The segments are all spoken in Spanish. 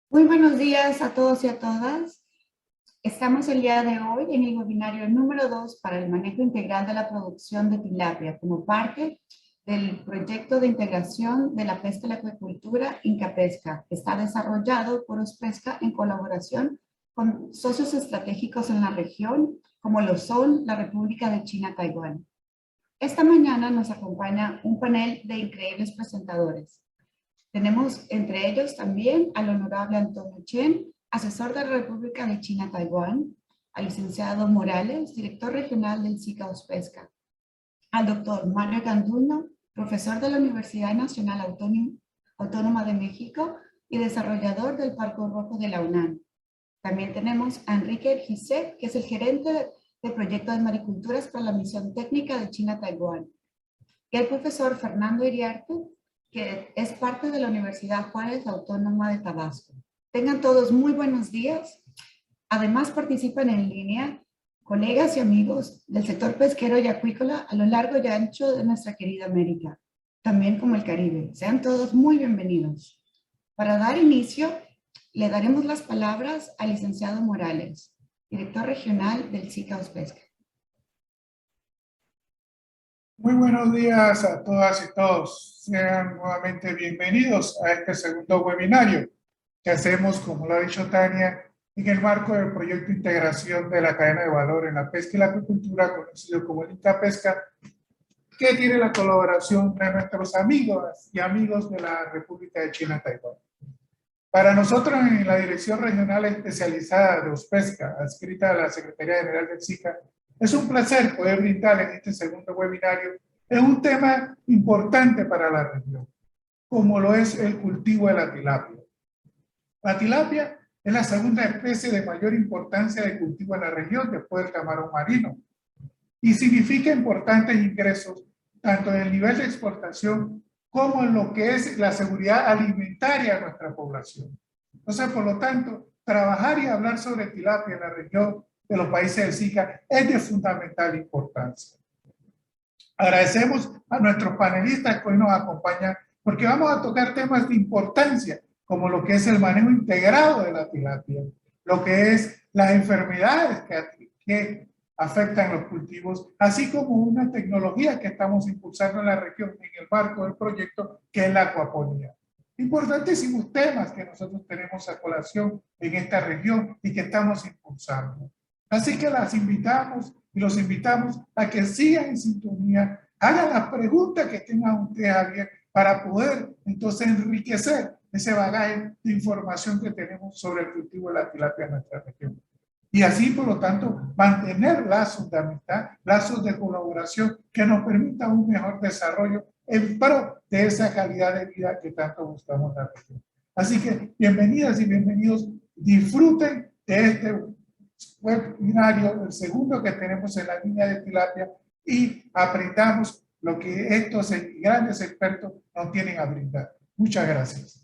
Muy buenos días a todos y a todas. Estamos el día de hoy en el webinario número 2 para el manejo integral de la producción de tilapia como parte del proyecto de integración de la pesca y la acuicultura Incapesca, que está desarrollado por Ospesca en colaboración con socios estratégicos en la región, como lo son la República de China, Taiwán. Esta mañana nos acompaña un panel de increíbles presentadores. Tenemos entre ellos también al honorable Antonio Chen, asesor de la República de China, Taiwán, al licenciado Morales, director regional del SICA Ospesca, al doctor Mario Ganduño, profesor de la Universidad Nacional Autónoma de México y desarrollador del Parque Rojo de la UNAM. También tenemos a Enrique Gisek, que es el gerente de proyecto de mariculturas para la misión técnica de China-Taiwán, y el profesor Fernando Iriarte, que es parte de la Universidad Juárez Autónoma de Tabasco. Tengan todos muy buenos días. Además participan en línea colegas y amigos del sector pesquero y acuícola a lo largo y ancho de nuestra querida América, también como el Caribe. Sean todos muy bienvenidos. Para dar inicio, le daremos las palabras al licenciado Morales, director regional del SICA Ospesca. Muy buenos días a todas y todos. Sean nuevamente bienvenidos a este segundo webinario que hacemos, como lo ha dicho Tania, en el marco del proyecto de integración de la cadena de valor en la pesca y la acuicultura, conocido como el Incapesca, que tiene la colaboración de nuestros amigos y amigos de la República de China, Taiwán. Para nosotros, en la Dirección Regional Especializada de Ospesca, adscrita a la Secretaría General del SICA, es un placer poder brindar en este segundo webinario en un tema importante para la región, como lo es el cultivo de la tilapia. La tilapia es la segunda especie de mayor importancia de cultivo en la región después del camarón marino y significa importantes ingresos tanto en el nivel de exportación como en lo que es la seguridad alimentaria de nuestra población. Entonces, por lo tanto, trabajar y hablar sobre tilapia en la región de los países del SICA es de fundamental importancia. Agradecemos a nuestros panelistas que hoy nos acompañan porque vamos a tocar temas de importancia como lo que es el manejo integrado de la tilapia, lo que es las enfermedades que afectan los cultivos, así como una tecnología que estamos impulsando en la región en el marco del proyecto que es la acuaponía. Importantísimos temas que nosotros tenemos a colación en esta región y que estamos impulsando. Así que las invitamos y los invitamos a que sigan en sintonía, hagan las preguntas que tengan ustedes a bien para poder entonces enriquecer ese bagaje de información que tenemos sobre el cultivo de la tilapia en nuestra región. Y así, por lo tanto, mantener lazos de amistad, lazos de colaboración que nos permitan un mejor desarrollo en pro de esa calidad de vida que tanto buscamos en la región. Así que bienvenidas y bienvenidos, disfruten de este webinario, el segundo que tenemos en la línea de tilapia, y aprendamos lo que estos grandes expertos nos tienen a brindar. Muchas gracias.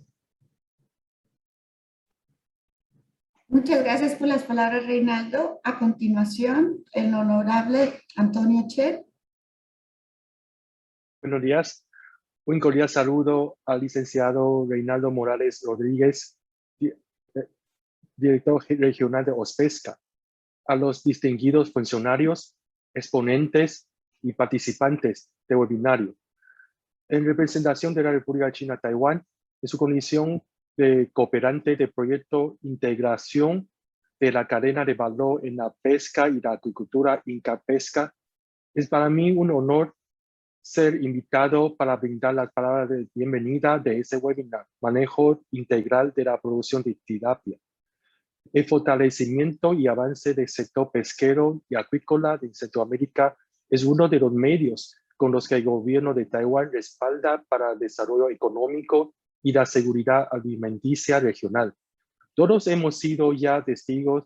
Muchas gracias por las palabras, Reinaldo. A continuación, el honorable Antonio Chen. Buenos días. Un cordial saludo al licenciado Reinaldo Morales Rodríguez, director regional de Ospesca, a los distinguidos funcionarios, exponentes y participantes del webinario. En representación de la República China Taiwán, en su condición de cooperante del proyecto Integración de la cadena de valor en la pesca y la acuicultura Incapesca, es para mí un honor ser invitado para brindar las palabras de bienvenida de este webinar, Manejo Integral de la Producción de Tilapia. El fortalecimiento y avance del sector pesquero y acuícola de Centroamérica es uno de los medios con los que el gobierno de Taiwán respalda para el desarrollo económico y la seguridad alimenticia regional. Todos hemos sido ya testigos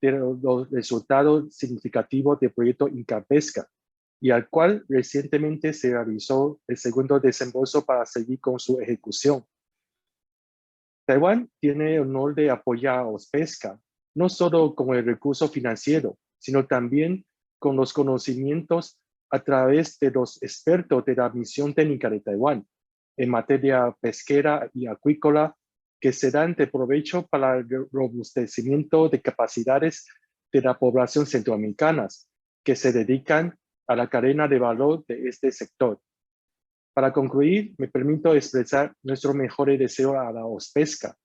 de los resultados significativos del proyecto Incapesca, y al cual recientemente se realizó el segundo desembolso para seguir con su ejecución. Taiwán tiene el honor de apoyar a Ospesca, no solo con el recurso financiero, sino también con los conocimientos a través de los expertos de la misión técnica de Taiwán en materia pesquera y acuícola, que serán de provecho para el robustecimiento de capacidades de la población centroamericana que se dedican a la cadena de valor de este sector. Para concluir, me permito expresar nuestro mejor deseo a la OSPESCA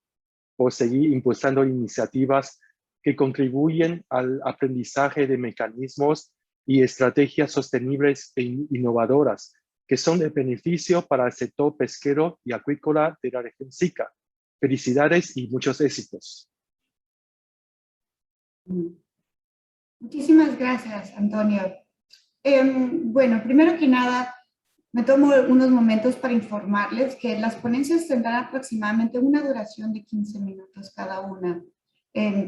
por seguir impulsando iniciativas que contribuyen al aprendizaje de mecanismos y estrategias sostenibles e innovadoras que son de beneficio para el sector pesquero y acuícola de la región SICA. Felicidades y muchos éxitos. Muchísimas gracias, Antonio. Bueno, primero que nada, me tomo unos momentos para informarles que las ponencias tendrán aproximadamente una duración de 15 minutos cada una.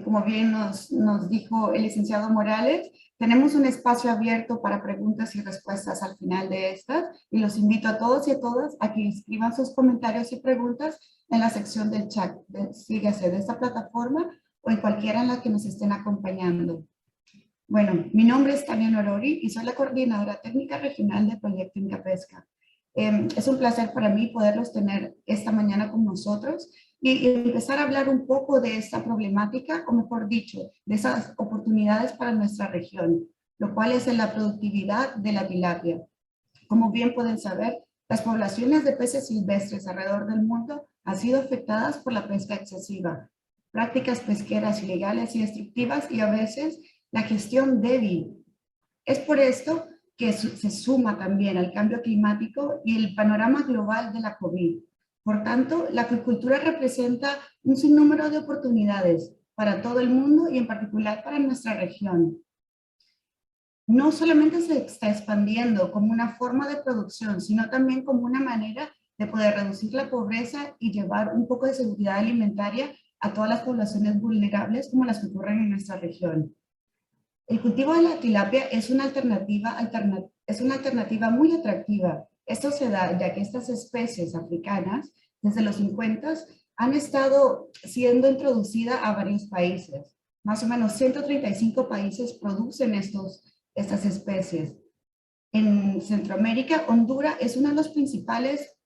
Como bien nos dijo el licenciado Morales, tenemos un espacio abierto para preguntas y respuestas al final de estas y los invito a todos y a todas a que escriban sus comentarios y preguntas en la sección del chat, sígase de esta plataforma o en cualquiera en la que nos estén acompañando. Bueno, mi nombre es Tania Norori y soy la coordinadora técnica regional del proyecto Incapesca. Es un placer para mí poderlos tener esta mañana con nosotros y empezar a hablar un poco de esta problemática, o mejor dicho, de esas oportunidades para nuestra región, lo cual es en la productividad de la tilapia. Como bien pueden saber, las poblaciones de peces silvestres alrededor del mundo han sido afectadas por la pesca excesiva, prácticas pesqueras ilegales y destructivas y a veces la gestión débil. Es por esto que se suma también al cambio climático y el panorama global de la COVID. Por tanto, la acuicultura representa un sinnúmero de oportunidades para todo el mundo y en particular para nuestra región. No solamente se está expandiendo como una forma de producción, sino también como una manera de poder reducir la pobreza y llevar un poco de seguridad alimentaria a todas las poblaciones vulnerables como las que ocurren en nuestra región. El cultivo de la tilapia es una alternativa muy atractiva. Esto se da ya que estas especies africanas, desde los 50, han estado siendo introducidas a varios países. Más o menos 135 países producen estas especies. En Centroamérica, Honduras es uno de los principales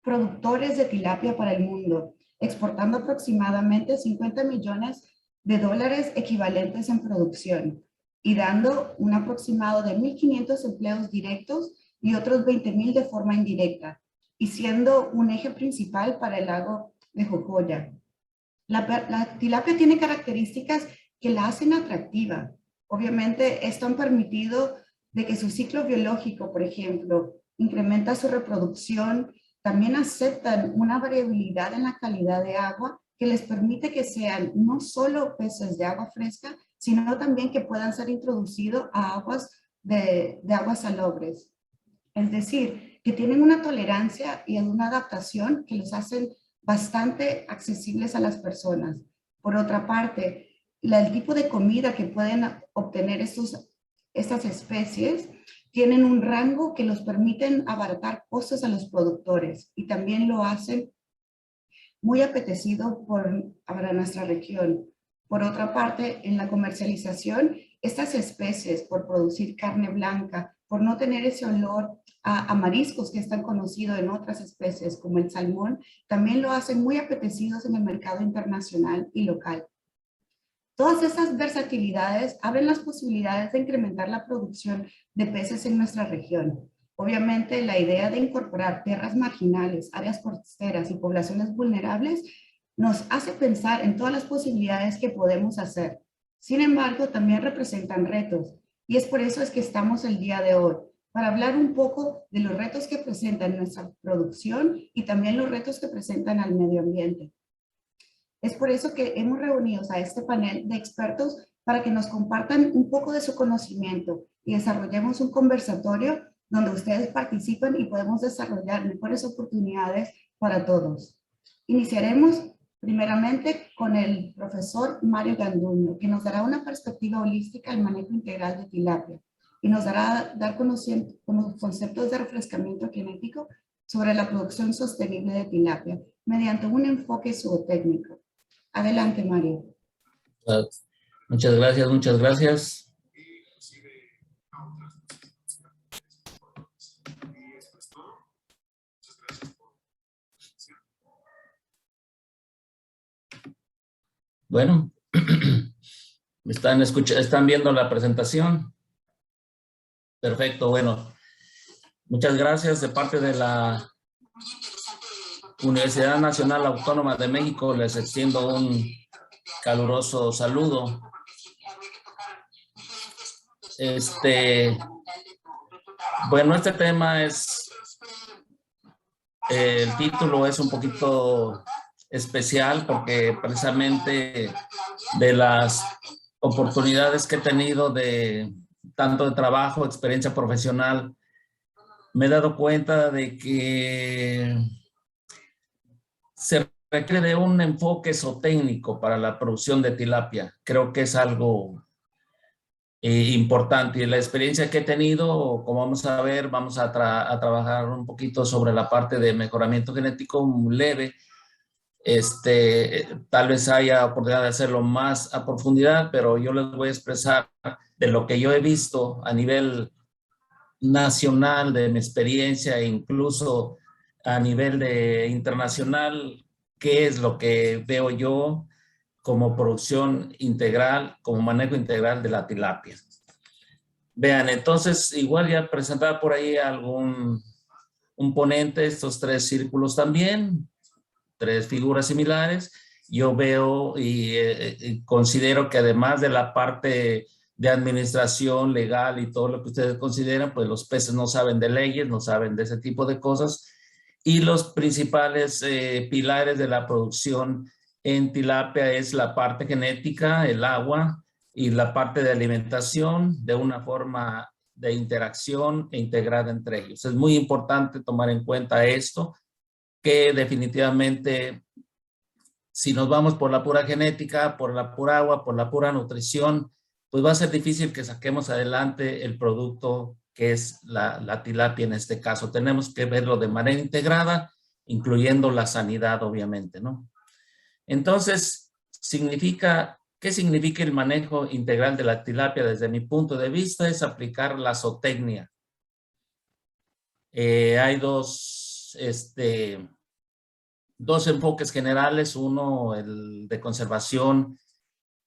productores de tilapia para el mundo, exportando aproximadamente 50 millones de dólares equivalentes en producción y dando un aproximado de 1.500 empleos directos y otros 20.000 de forma indirecta, y siendo un eje principal para el lago de Jocoya. La tilapia tiene características que la hacen atractiva. Obviamente, esto han permitido de que su ciclo biológico, por ejemplo, incrementa su reproducción, también aceptan una variabilidad en la calidad de agua que les permite que sean no solo peces de agua fresca, sino también que puedan ser introducidos a aguas de aguas salobres. Es decir, que tienen una tolerancia y una adaptación que los hacen bastante accesibles a las personas. Por otra parte, el tipo de comida que pueden obtener estas especies tienen un rango que los permiten abaratar costos a los productores y también lo hacen muy apetecido para nuestra región. Por otra parte, en la comercialización, estas especies, por producir carne blanca, por no tener ese olor a mariscos que están conocidos en otras especies como el salmón, también lo hacen muy apetecidos en el mercado internacional y local. Todas esas versatilidades abren las posibilidades de incrementar la producción de peces en nuestra región. Obviamente, la idea de incorporar tierras marginales, áreas costeras y poblaciones vulnerables nos hace pensar en todas las posibilidades que podemos hacer. Sin embargo, también representan retos y es por eso es que estamos el día de hoy, para hablar un poco de los retos que presentan nuestra producción y también los retos que presentan al medio ambiente. Es por eso que hemos reunido a este panel de expertos para que nos compartan un poco de su conocimiento y desarrollemos un conversatorio donde ustedes participen y podemos desarrollar mejores oportunidades para todos. Iniciaremos primeramente con el profesor Mario Ganduño, que nos dará una perspectiva holística al manejo integral de tilapia y nos dará conceptos de refrescamiento genético sobre la producción sostenible de tilapia mediante un enfoque zootécnico. Adelante, Mario. Muchas gracias, muchas gracias. Bueno, ¿están viendo la presentación? Perfecto, bueno. Muchas gracias de parte de la Universidad Nacional Autónoma de México. Les extiendo un caluroso saludo. Bueno, este tema es, el título es un poquito especial porque precisamente de las oportunidades que he tenido de tanto de trabajo, experiencia profesional, me he dado cuenta de que se requiere de un enfoque zootécnico para la producción de tilapia. Creo que es algo importante. Y la experiencia que he tenido, como vamos a ver, vamos a trabajar un poquito sobre la parte de mejoramiento genético muy leve. Tal vez haya oportunidad de hacerlo más a profundidad, pero yo les voy a expresar de lo que yo he visto a nivel nacional, de mi experiencia e incluso a nivel internacional, qué es lo que veo yo como producción integral, como manejo integral de la tilapia. Vean, entonces igual ya presentaba por ahí un ponente, estos 3 círculos también, 3 figuras similares. Yo veo y considero que además de la parte de administración legal y todo lo que ustedes consideran, pues los peces no saben de leyes, no saben de ese tipo de cosas. Y los principales pilares de la producción en tilapia es la parte genética, el agua y la parte de alimentación de una forma de interacción e integrada entre ellos. Es muy importante tomar en cuenta esto, que definitivamente si nos vamos por la pura genética, por la pura agua, por la pura nutrición, pues va a ser difícil que saquemos adelante el producto que es la tilapia en este caso. Tenemos que verlo de manera integrada, incluyendo la sanidad, obviamente, ¿no? Entonces, ¿qué significa el manejo integral de la tilapia? Desde mi punto de vista, es aplicar la zootecnia. Hay dos enfoques generales, uno el de conservación,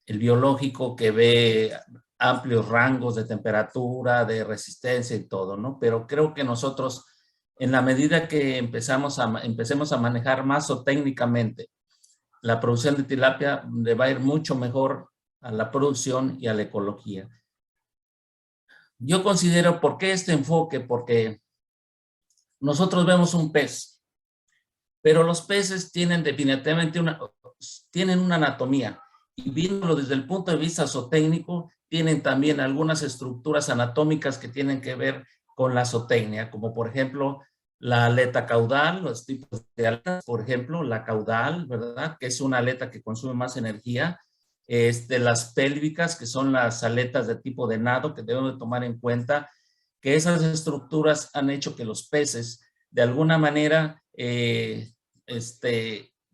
el biológico, que ve amplios rangos de temperatura, de resistencia y todo, ¿no? Pero creo que nosotros, en la medida que empecemos a manejar más zootécnicamente la producción de tilapia, le va a ir mucho mejor a la producción y a la ecología. Yo considero, ¿por qué este enfoque? Porque nosotros vemos un pez, pero los peces tienen definitivamente tienen una anatomía, y viéndolo desde el punto de vista zootécnico, tienen también algunas estructuras anatómicas que tienen que ver con la zootecnia, como por ejemplo la aleta caudal, los tipos de aletas, por ejemplo, la caudal, ¿verdad? Que es una aleta que consume más energía. Las pélvicas, que son las aletas de tipo de nado, que debemos de tomar en cuenta, que esas estructuras han hecho que los peces, de alguna manera,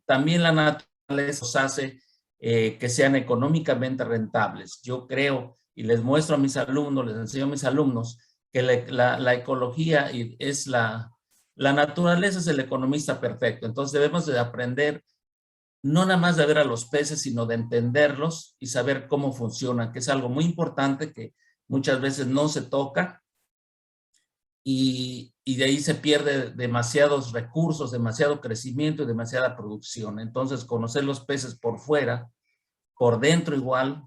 también la naturaleza los hace que sean económicamente rentables. Yo creo, y les muestro a mis alumnos, les enseño a mis alumnos, que la ecología es la naturaleza es el economista perfecto. Entonces debemos de aprender no nada más de ver a los peces, sino de entenderlos y saber cómo funcionan, que es algo muy importante que muchas veces no se toca, y de ahí se pierde demasiados recursos, demasiado crecimiento y demasiada producción. Entonces, conocer los peces por fuera, por dentro igual,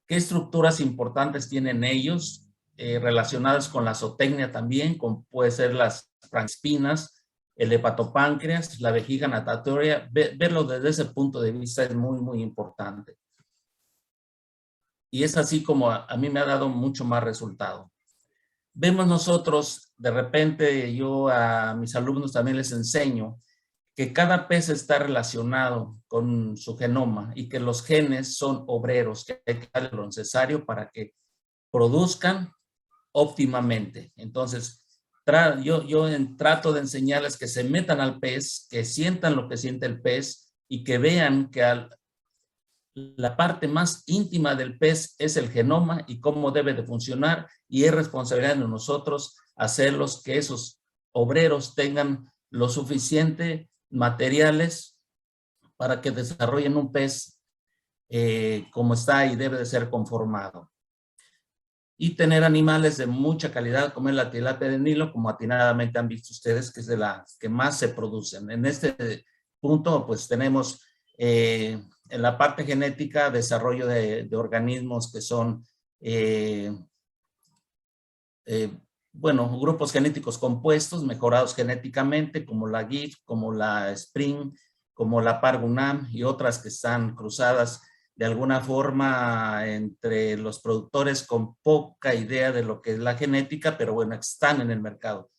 qué estructuras importantes tienen ellos, relacionadas con la zootecnia también, como puede ser las francespinas, el hepatopáncreas, la vejiga natatoria. Verlo desde ese punto de vista es muy, muy importante. Y es así como a mí me ha dado mucho más resultado. Vemos nosotros, de repente yo a mis alumnos también les enseño que cada pez está relacionado con su genoma y que los genes son obreros, que hay que darle lo necesario para que produzcan óptimamente. Entonces, yo trato de enseñarles que se metan al pez, que sientan lo que siente el pez y que vean que la parte más íntima del pez es el genoma y cómo debe de funcionar, y es responsabilidad de nosotros hacerlos que esos obreros tengan lo suficiente materiales para que desarrollen un pez como está y debe de ser conformado. Y tener animales de mucha calidad, como es la tilapia de Nilo, como atinadamente han visto ustedes, que es de las que más se producen. En este punto, pues tenemos en la parte genética, desarrollo de organismos que son, bueno, grupos genéticos compuestos, mejorados genéticamente, como la GIF, como la Spring, como la Pargunam y otras que están cruzadas de alguna forma entre los productores con poca idea de lo que es la genética, pero bueno, están en el mercado.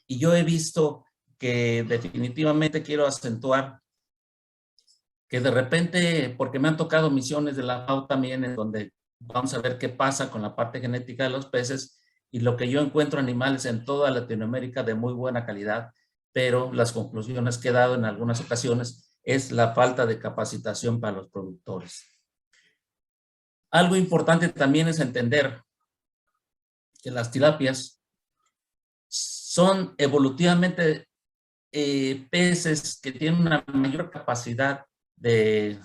Y yo he visto que definitivamente quiero acentuar que de repente, porque me han tocado misiones de la FAO también, en donde vamos a ver qué pasa con la parte genética de los peces, y lo que yo encuentro animales en toda Latinoamérica de muy buena calidad, pero las conclusiones que he dado en algunas ocasiones es la falta de capacitación para los productores. Algo importante también es entender que las tilapias son evolutivamente peces que tienen una mayor capacidad de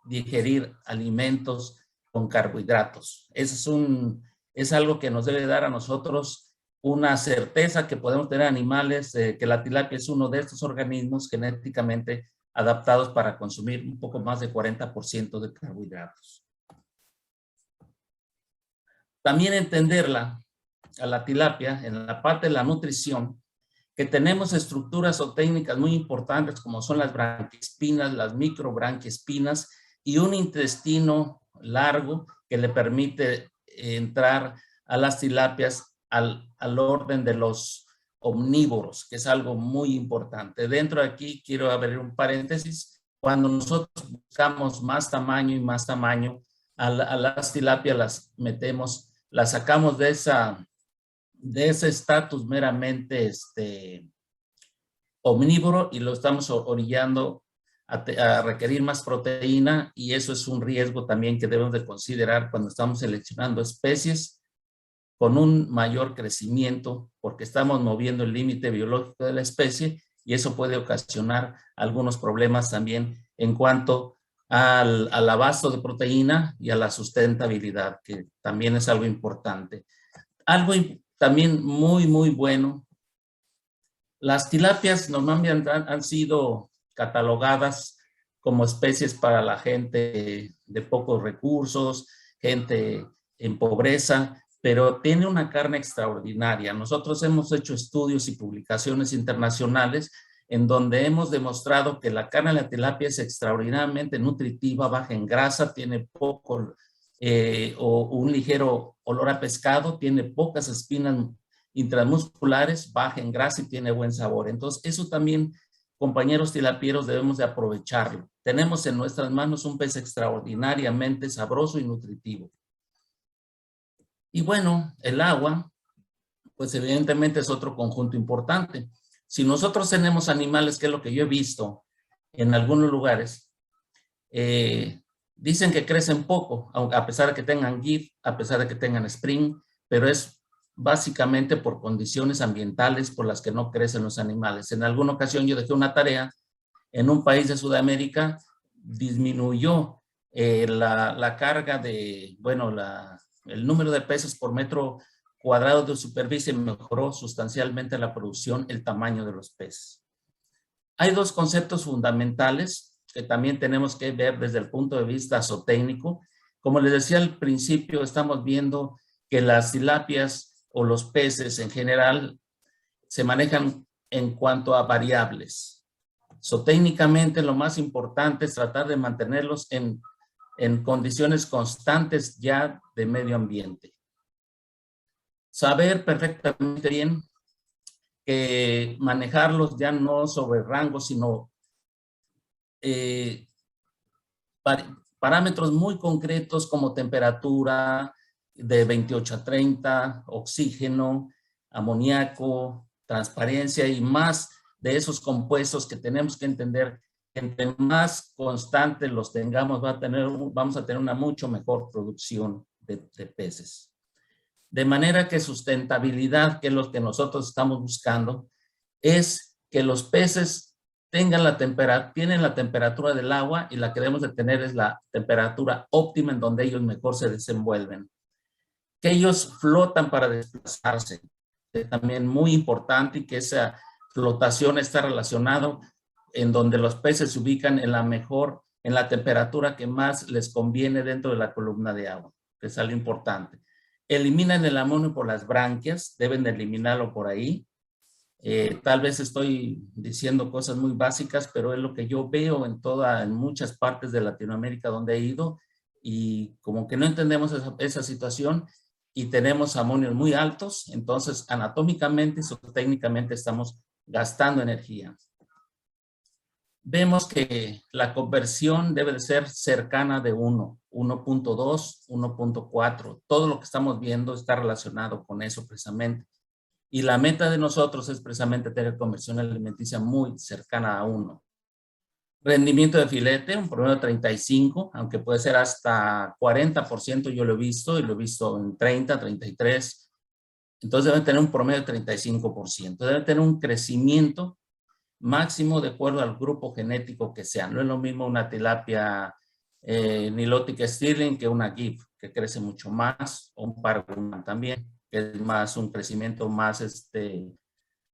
digerir alimentos con carbohidratos. Es algo que nos debe dar a nosotros una certeza que podemos tener animales, que la tilapia es uno de estos organismos genéticamente adaptados para consumir un poco más de 40% de carbohidratos. También entenderla, a la tilapia, en la parte de la nutrición, que tenemos estructuras o técnicas muy importantes como son las branquiespinas, las microbranquiespinas y un intestino largo que le permite entrar a las tilapias al orden de los omnívoros, que es algo muy importante. Dentro de aquí quiero abrir un paréntesis. Cuando nosotros buscamos más tamaño y más tamaño, a las tilapias las metemos, las sacamos de ese estatus meramente omnívoro y lo estamos orillando a requerir más proteína, y eso es un riesgo también que debemos de considerar cuando estamos seleccionando especies con un mayor crecimiento, porque estamos moviendo el límite biológico de la especie y eso puede ocasionar algunos problemas también en cuanto al abasto de proteína y a la sustentabilidad, que también es algo importante. Algo también muy, muy bueno. Las tilapias normalmente han sido catalogadas como especies para la gente de pocos recursos, gente en pobreza, pero tiene una carne extraordinaria. Nosotros hemos hecho estudios y publicaciones internacionales en donde hemos demostrado que la carne de la tilapia es extraordinariamente nutritiva, baja en grasa, tiene poco o un ligero olor a pescado, tiene pocas espinas intramusculares, baja en grasa y tiene buen sabor. Entonces, eso también, compañeros tilapieros, debemos de aprovecharlo. Tenemos en nuestras manos un pez extraordinariamente sabroso y nutritivo. Y bueno, el agua, pues evidentemente es otro conjunto importante. Si nosotros tenemos animales, que es lo que yo he visto en algunos lugares, dicen que crecen poco, a pesar de que tengan GIF, a pesar de que tengan Spring, pero es básicamente por condiciones ambientales por las que no crecen los animales. En alguna ocasión yo dejé una tarea en un país de Sudamérica, disminuyó la carga de, bueno, el número de peces por metro cuadrado de superficie, mejoró sustancialmente la producción, el tamaño de los peces. Hay dos conceptos fundamentales que también tenemos que ver desde el punto de vista zootécnico. Como les decía al principio, estamos viendo que las tilapias o los peces en general se manejan en cuanto a variables. Zootécnicamente, lo más importante es tratar de mantenerlos en condiciones constantes ya de medio ambiente. Saber perfectamente bien que manejarlos ya no sobre rangos, sino parámetros muy concretos como temperatura de 28 a 30, oxígeno, amoníaco, transparencia y más de esos compuestos que tenemos que entender. Entre más constantes los tengamos, vamos a tener una mucho mejor producción de peces. De manera que sustentabilidad, que es lo que nosotros estamos buscando, es que los peces tienen la temperatura del agua y la que debemos de tener es la temperatura óptima en donde ellos mejor se desenvuelven. Que ellos flotan para desplazarse. Es también muy importante y que esa flotación está relacionado en donde los peces se ubican en la temperatura que más les conviene dentro de la columna de agua, que es algo importante. Eliminan el amonio por las branquias, deben de eliminarlo por ahí. Tal vez estoy diciendo cosas muy básicas, pero es lo que yo veo en muchas partes de Latinoamérica donde he ido y como que no entendemos esa situación y tenemos amonios muy altos, entonces anatómicamente y técnicamente estamos gastando energía. Vemos que la conversión debe de ser cercana de 1, 1.2, 1.4. Todo lo que estamos viendo está relacionado con eso precisamente. Y la meta de nosotros es precisamente tener conversión alimenticia muy cercana a 1. Rendimiento de filete, un promedio de 35, aunque puede ser hasta 40%, yo lo he visto, y lo he visto en 30, 33. Entonces deben tener un promedio de 35%. Deben tener un crecimiento máximo de acuerdo al grupo genético que sea. No es lo mismo una tilapia Nilotic Stirling que una GIF, que crece mucho más, o un Parguman también, que es más un crecimiento más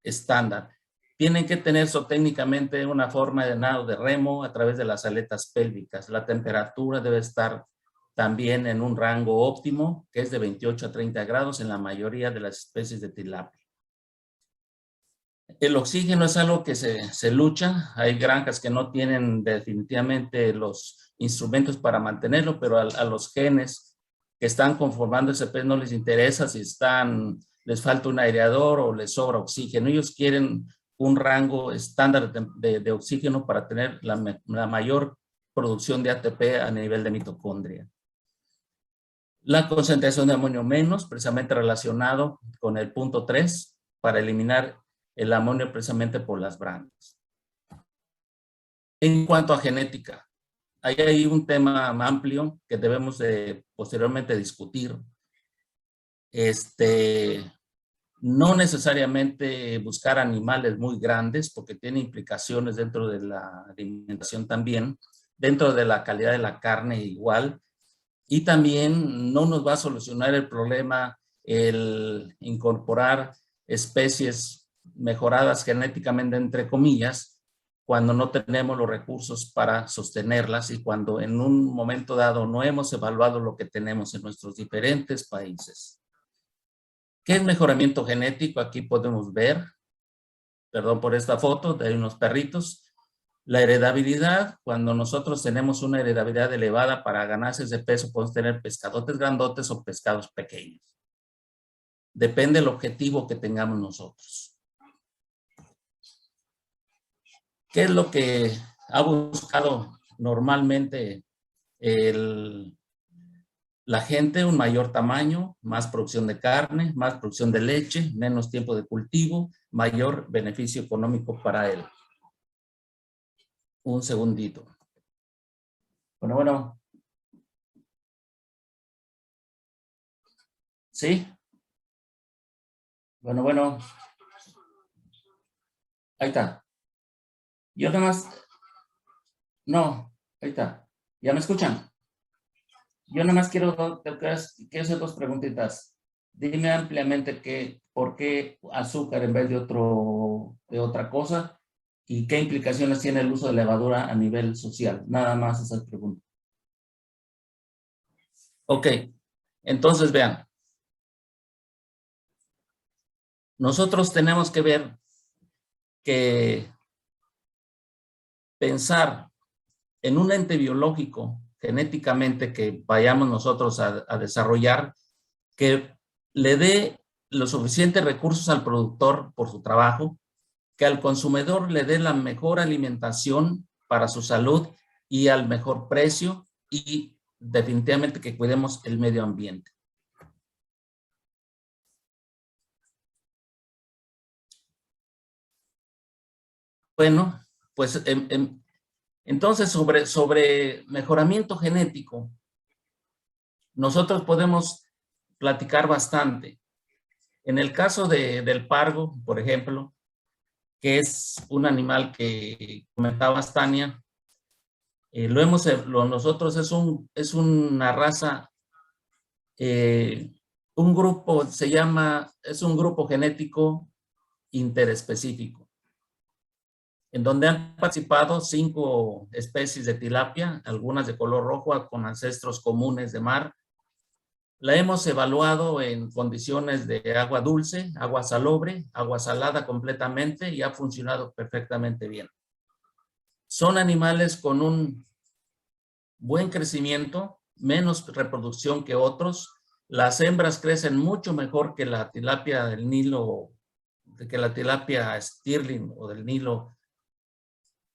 estándar. Tienen que tener técnicamente una forma de nado de remo a través de las aletas pélvicas. La temperatura debe estar también en un rango óptimo, que es de 28 a 30 grados en la mayoría de las especies de tilapia. El oxígeno es algo que se lucha. Hay granjas que no tienen definitivamente los instrumentos para mantenerlo, pero a los genes que están conformando ese pez no les interesa si les falta un aireador o les sobra oxígeno. Ellos quieren un rango estándar de oxígeno para tener la mayor producción de ATP a nivel de mitocondria. La concentración de amonio menos, precisamente relacionado con el punto 3, para eliminar el amonio precisamente por las branquias. En cuanto a genética, ahí hay un tema amplio que debemos de posteriormente discutir. No necesariamente buscar animales muy grandes porque tiene implicaciones dentro de la alimentación también, dentro de la calidad de la carne igual, y también no nos va a solucionar el problema el incorporar especies mejoradas genéticamente, entre comillas, cuando no tenemos los recursos para sostenerlas y cuando en un momento dado no hemos evaluado lo que tenemos en nuestros diferentes países. ¿Qué es mejoramiento genético? Aquí podemos ver, perdón por esta foto, de unos perritos. La heredabilidad, cuando nosotros tenemos una heredabilidad elevada para ganarse ese peso, podemos tener pescadotes grandotes o pescados pequeños. Depende del objetivo que tengamos nosotros. ¿Qué es lo que ha buscado normalmente la gente? Un mayor tamaño, más producción de carne, más producción de leche, menos tiempo de cultivo, mayor beneficio económico para él. Un segundito. Bueno. ¿Sí? Bueno. Ahí está. Yo nada más... No, ahí está. ¿Ya me escuchan? Yo nada más quiero hacer dos preguntitas. Dime ampliamente por qué azúcar en vez de otra cosa y qué implicaciones tiene el uso de levadura a nivel social. Nada más esas preguntas. Ok, entonces vean. Nosotros tenemos que ver que pensar en un ente biológico genéticamente que vayamos nosotros a desarrollar, que le dé los suficientes recursos al productor por su trabajo, que al consumidor le dé la mejor alimentación para su salud y al mejor precio, y definitivamente que cuidemos el medio ambiente. Bueno, pues entonces sobre mejoramiento genético, nosotros podemos platicar bastante. En el caso del pargo, por ejemplo, que es un animal que comentabas, Tania. Nosotros es una raza, un grupo, es un grupo genético interespecífico, en donde han participado 5 especies de tilapia, algunas de color rojo con ancestros comunes de mar. La hemos evaluado en condiciones de agua dulce, agua salobre, agua salada completamente y ha funcionado perfectamente bien. Son animales con un buen crecimiento, menos reproducción que otros. Las hembras crecen mucho mejor que la tilapia del Nilo, que la tilapia Stirling o del Nilo.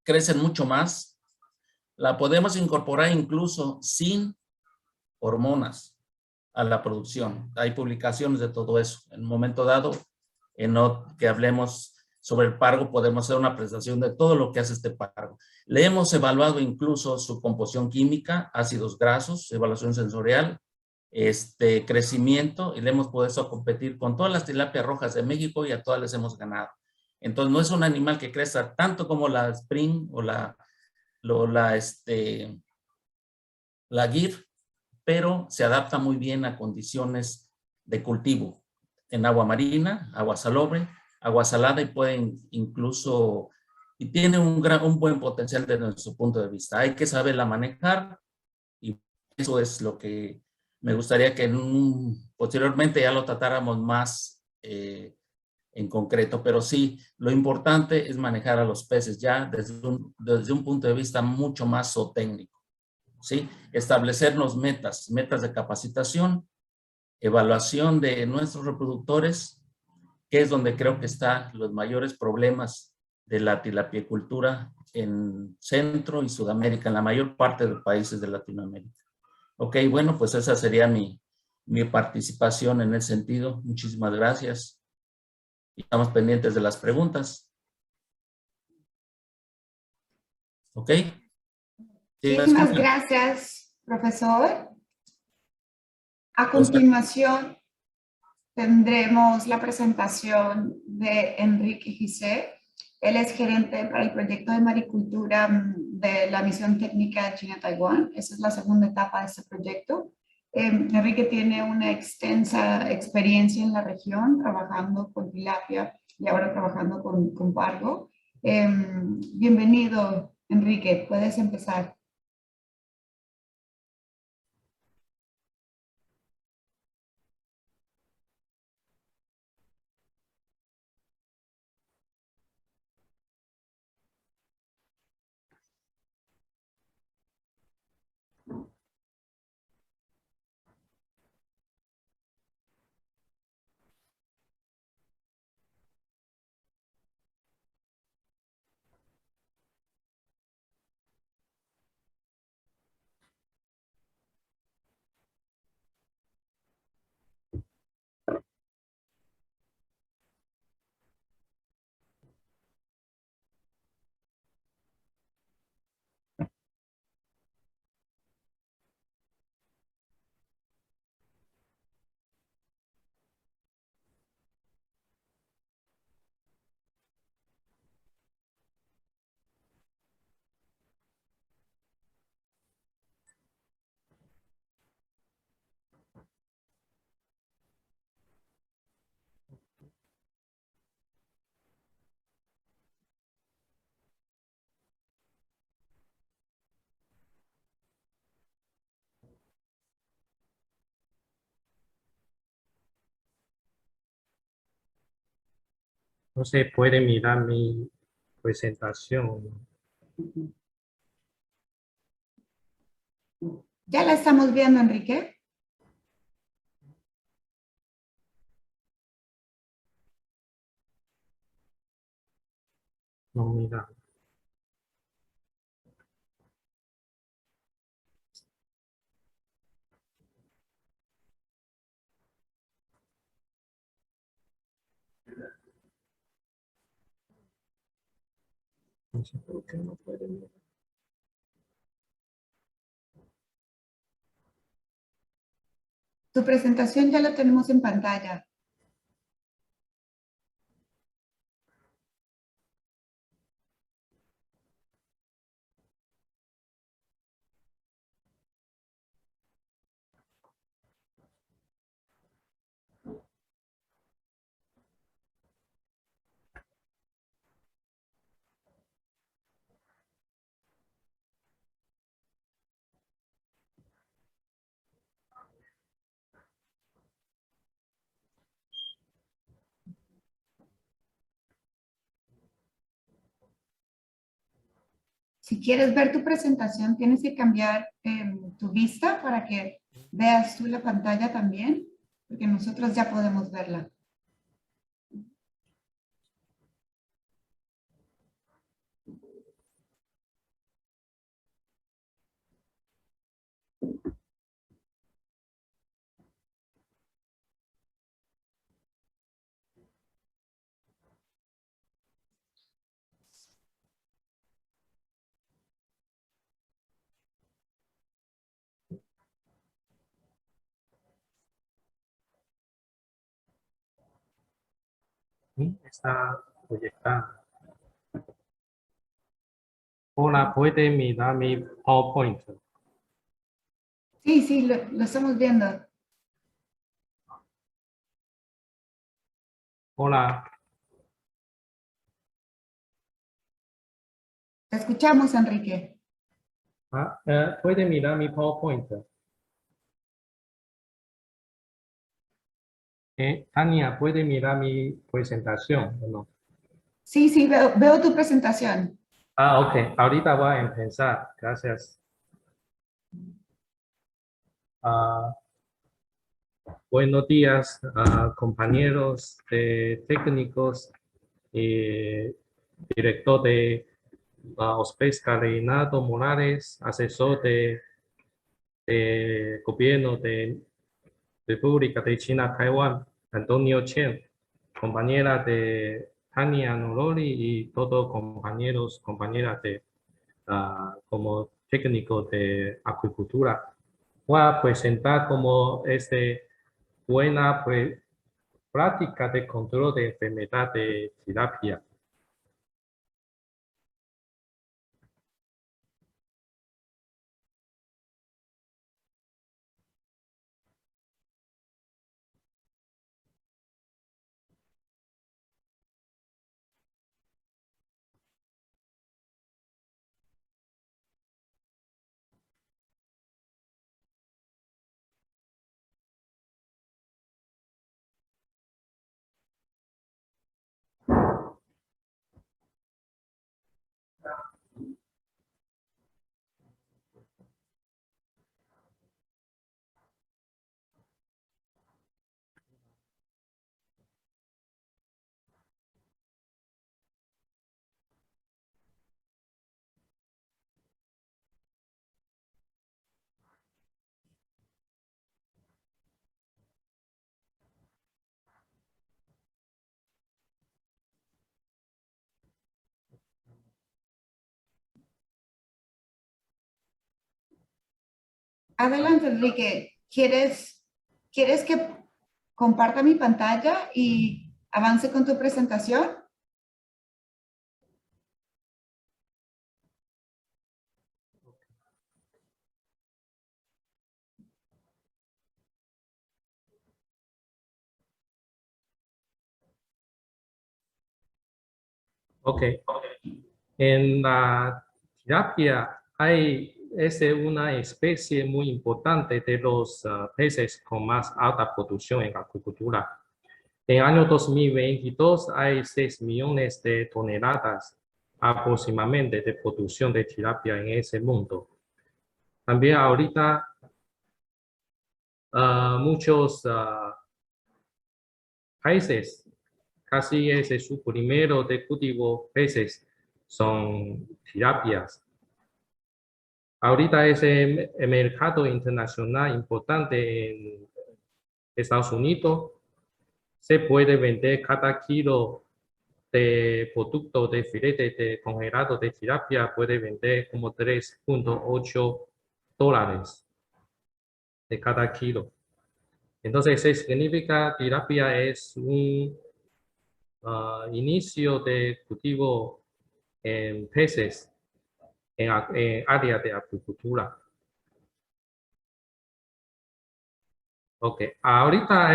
Crecen mucho más. La podemos incorporar incluso sin hormonas a la producción. Hay publicaciones de todo eso. En un momento dado, que hablemos sobre el pargo, podemos hacer una presentación de todo lo que hace este pargo. Le hemos evaluado incluso su composición química, ácidos grasos, evaluación sensorial, crecimiento, y le hemos podido competir con todas las tilapias rojas de México y a todas les hemos ganado. Entonces no es un animal que crezca tanto como la Spring o la GIR, pero se adapta muy bien a condiciones de cultivo en agua marina, agua salobre, agua salada, y pueden incluso, y tiene un buen potencial desde nuestro punto de vista. Hay que saberla manejar, y eso es lo que me gustaría que posteriormente ya lo tratáramos más en concreto, pero sí, lo importante es manejar a los peces ya desde un punto de vista mucho más zootécnico, ¿sí? Establecernos metas de capacitación, evaluación de nuestros reproductores, que es donde creo que están los mayores problemas de la tilapicultura en Centro y Sudamérica, en la mayor parte de los países de Latinoamérica. Ok, bueno, pues esa sería mi participación en ese sentido. Muchísimas gracias. Y estamos pendientes de las preguntas. Ok. Muchísimas gracias, profesor. A Pues, continuación, tendremos la presentación de Enrique Gisé. Él es gerente para el proyecto de maricultura de la misión técnica China-Taiwán. Esa es la segunda etapa de este proyecto. Enrique tiene una extensa experiencia en la región, trabajando con tilapia y ahora trabajando con pargo. Bienvenido, Enrique. Puedes empezar. No se puede mirar mi presentación. ¿Ya la estamos viendo, Enrique? No mira. No sé por qué no puede mirar. Tu presentación ya la tenemos en pantalla. Si quieres ver tu presentación, tienes que cambiar tu vista para que veas tú la pantalla también, porque nosotros ya podemos verla. ¿Sí? Está proyectada. Hola, ¿puede mirar mi PowerPoint? Sí, sí, lo estamos viendo. Hola, Te escuchamos, Enrique. ¿puede mirar mi PowerPoint? Tania, ¿puede mirar mi presentación o no? Sí, sí, veo tu presentación. Ok, ahorita voy a empezar. Gracias. Ah, buenos días, compañeros técnicos, director de OSPESCA, Reinaldo Morales, asesor de gobierno de República de China, Taiwán, Antonio Chen, compañera de Tania Nolori y todos compañeros, compañeras como técnico de acuicultura. Voy a presentar como buena práctica de control de enfermedad de tilapia. Adelante, Enrique. ¿Quieres que comparta mi pantalla y avance con tu presentación? Ok. En la tilapia es una especie muy importante de los peces con más alta producción en la acuicultura. En el año 2022 hay 6 millones de toneladas aproximadamente de producción de tilapia en ese mundo. También ahorita muchos países, casi ese es su primero de cultivo peces, son tilapias. Ahorita es el mercado internacional importante en Estados Unidos. Se puede vender cada kilo de producto de filete de congelado de tilapia, puede vender como $3.8 de cada kilo. Entonces, eso significa tilapia es un inicio de cultivo en peces en área de acuicultura. Ok, ahorita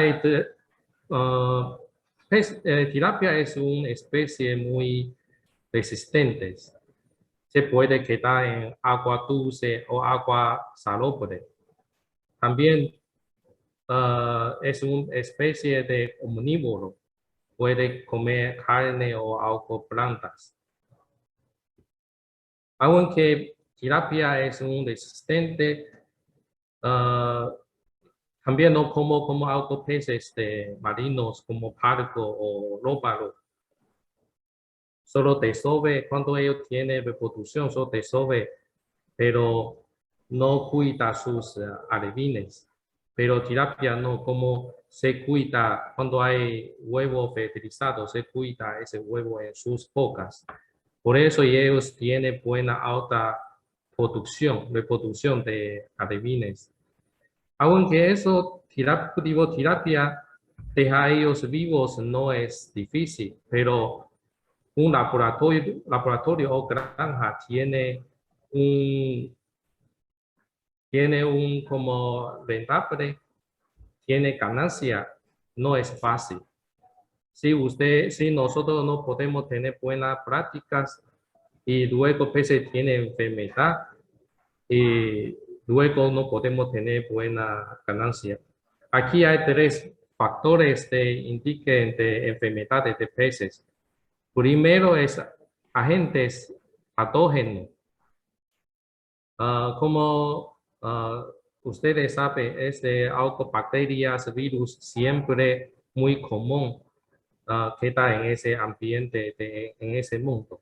tilapia es una especie muy resistente. Se puede quedar en agua dulce o agua salobre. También es una especie de omnívoro. Puede comer carne o algo plantas. Aunque tilapia es un resistente, también no como otros peces marinos como pargo o róbalo. Solo dissolve cuando ellos tienen reproducción, solo dissolve, pero no cuida sus alevines. Pero tilapia no, como se cuida cuando hay huevo fertilizado, se cuida ese huevo en sus bocas. Por eso ellos tienen buena alta reproducción de alevines. Aunque eso, tilapia, dejar ellos vivos no es difícil, pero un laboratorio o granja tiene un como rentable, tiene ganancia, no es fácil. Si nosotros no podemos tener buenas prácticas y luego peces tiene enfermedad y luego no podemos tener buena ganancia. Aquí hay 3 factores que indican de enfermedades de peces. Primero es agentes patógenos. Como ustedes saben, autobacterias, virus, siempre muy común que está en ese ambiente, en ese mundo.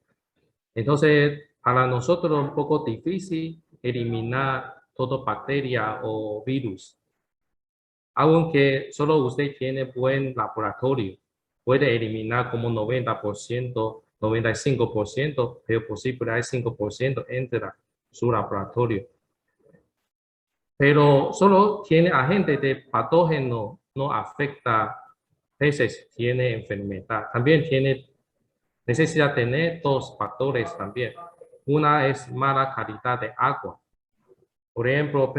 Entonces, para nosotros es un poco difícil eliminar toda bacteria o virus. Aunque solo usted tiene buen laboratorio, puede eliminar como 90%, 95%, pero posible hay 5% entra su laboratorio. Pero solo tiene agente de patógeno, no afecta peces, tiene enfermedad. También necesita tener 2 factores también. Una es mala calidad de agua. Por ejemplo,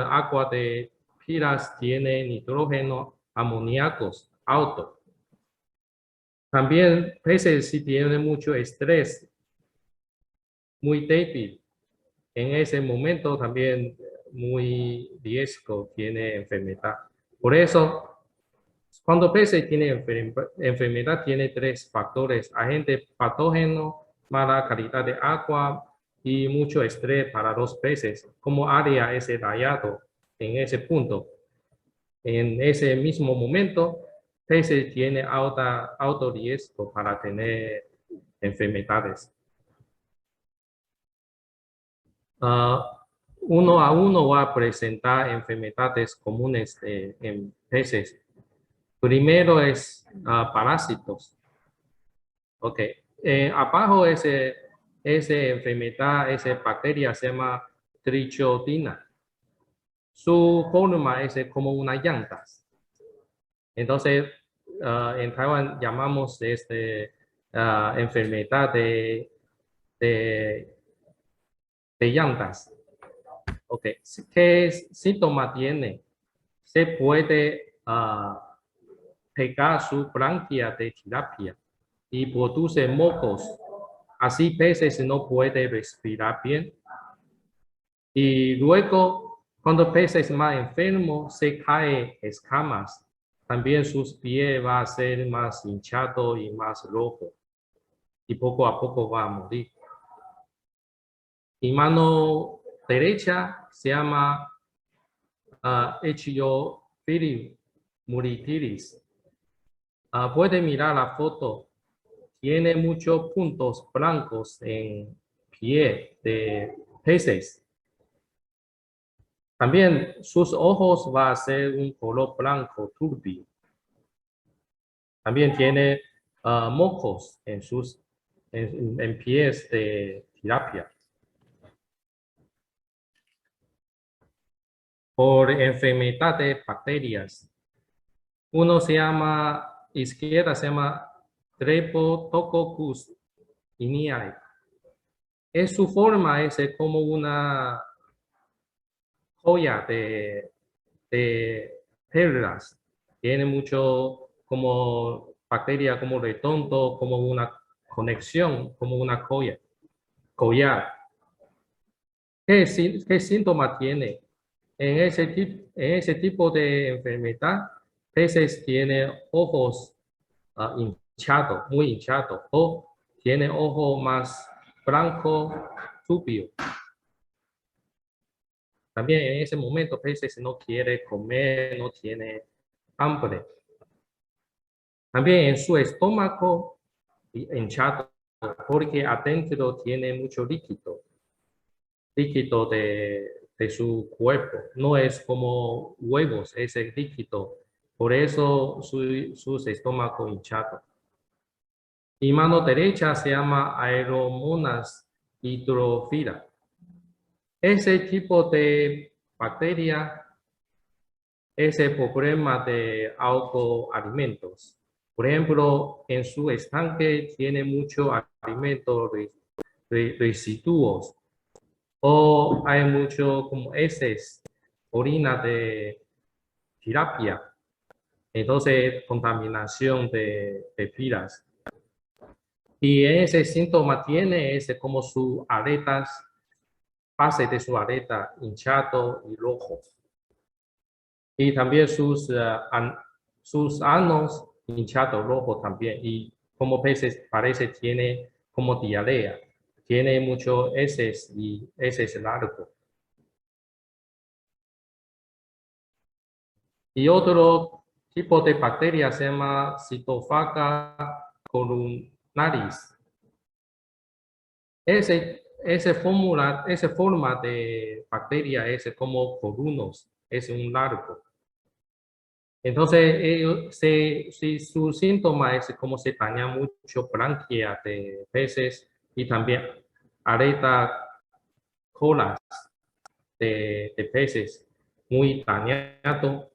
agua de pilas tiene nitrógeno, amoníacos alto. También peces si tienen mucho estrés, muy débil. En ese momento también muy riesgo tiene enfermedad. Por eso, cuando peces tiene enfermedad, tiene 3 factores: agente patógeno, mala calidad de agua y mucho estrés para los peces. Como área es rayado en ese punto. En ese mismo momento, peces tiene alto riesgo para tener enfermedades. Uno a uno va a presentar enfermedades comunes en peces. Primero es parásitos. Ok. Abajo esa enfermedad, esa bacteria se llama trichodina. Su forma es como una llanta. Entonces, en Taiwán llamamos enfermedad de llantas. Ok. ¿Qué síntoma tiene? Se puede pegar su branquia de tilapia y produce mocos. Así peces no pueden respirar bien. Y luego, cuando peces más enfermos, se caen escamas. También sus pies va a ser más hinchado y más rojo. Y poco a poco va a morir. Y mano derecha se llama Echiophilus muritiris. Puede mirar la foto. Tiene muchos puntos blancos en pie de peces. También sus ojos va a ser un color blanco turbio. También tiene mocos en pies de tilapia. Por enfermedad de bacterias. Uno izquierda se llama Streptococcus pneumoniae. Su forma es como una joya de perlas. Tiene mucho como bacteria, como redondo, como una conexión, como una collar. ¿Qué síntoma tiene? En ese tipo de enfermedad, peces tienen ojos hinchados, muy hinchados, o tiene ojo más blanco subió. También en ese momento peces no quiere comer, no tiene hambre. También en su estómago hinchado, porque adentro tiene mucho líquido de su cuerpo. No es como huevos, es el líquido. Por eso su estómago hinchado. Y mano derecha se llama Aeromonas hydrophila. Ese tipo de bacteria es el problema de autoalimentos. Por ejemplo, en su estanque tiene mucho alimento residuos o hay mucho como heces, orina de tilapia. Entonces, contaminación de filas. Y ese síntoma tiene ese como sus aletas, base de su aleta hinchado y rojo. Y también sus anos hinchados rojo también. Y como peces parece tiene como diarrea. Tiene muchos heces y heces largos. Y otro tipo de bacteria se llama Cytophaga columnaris. Esa forma de bacteria es como colunos, es un largo. Entonces, si su síntoma es como se daña mucho branquia de peces y también aleta colas de peces muy dañado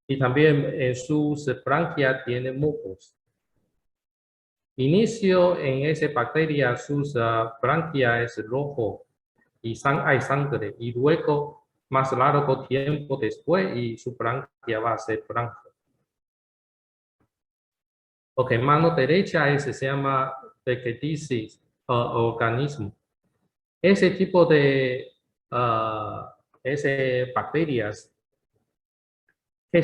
y también en sus branquias tiene mocos. Inicio en esa bacteria, sus branquias es rojo y hay sangre y luego más largo tiempo después y su branquia va a ser blanca. Ok, mano derecha ese se llama Beckettsis organismo. Ese tipo de bacterias, ¿qué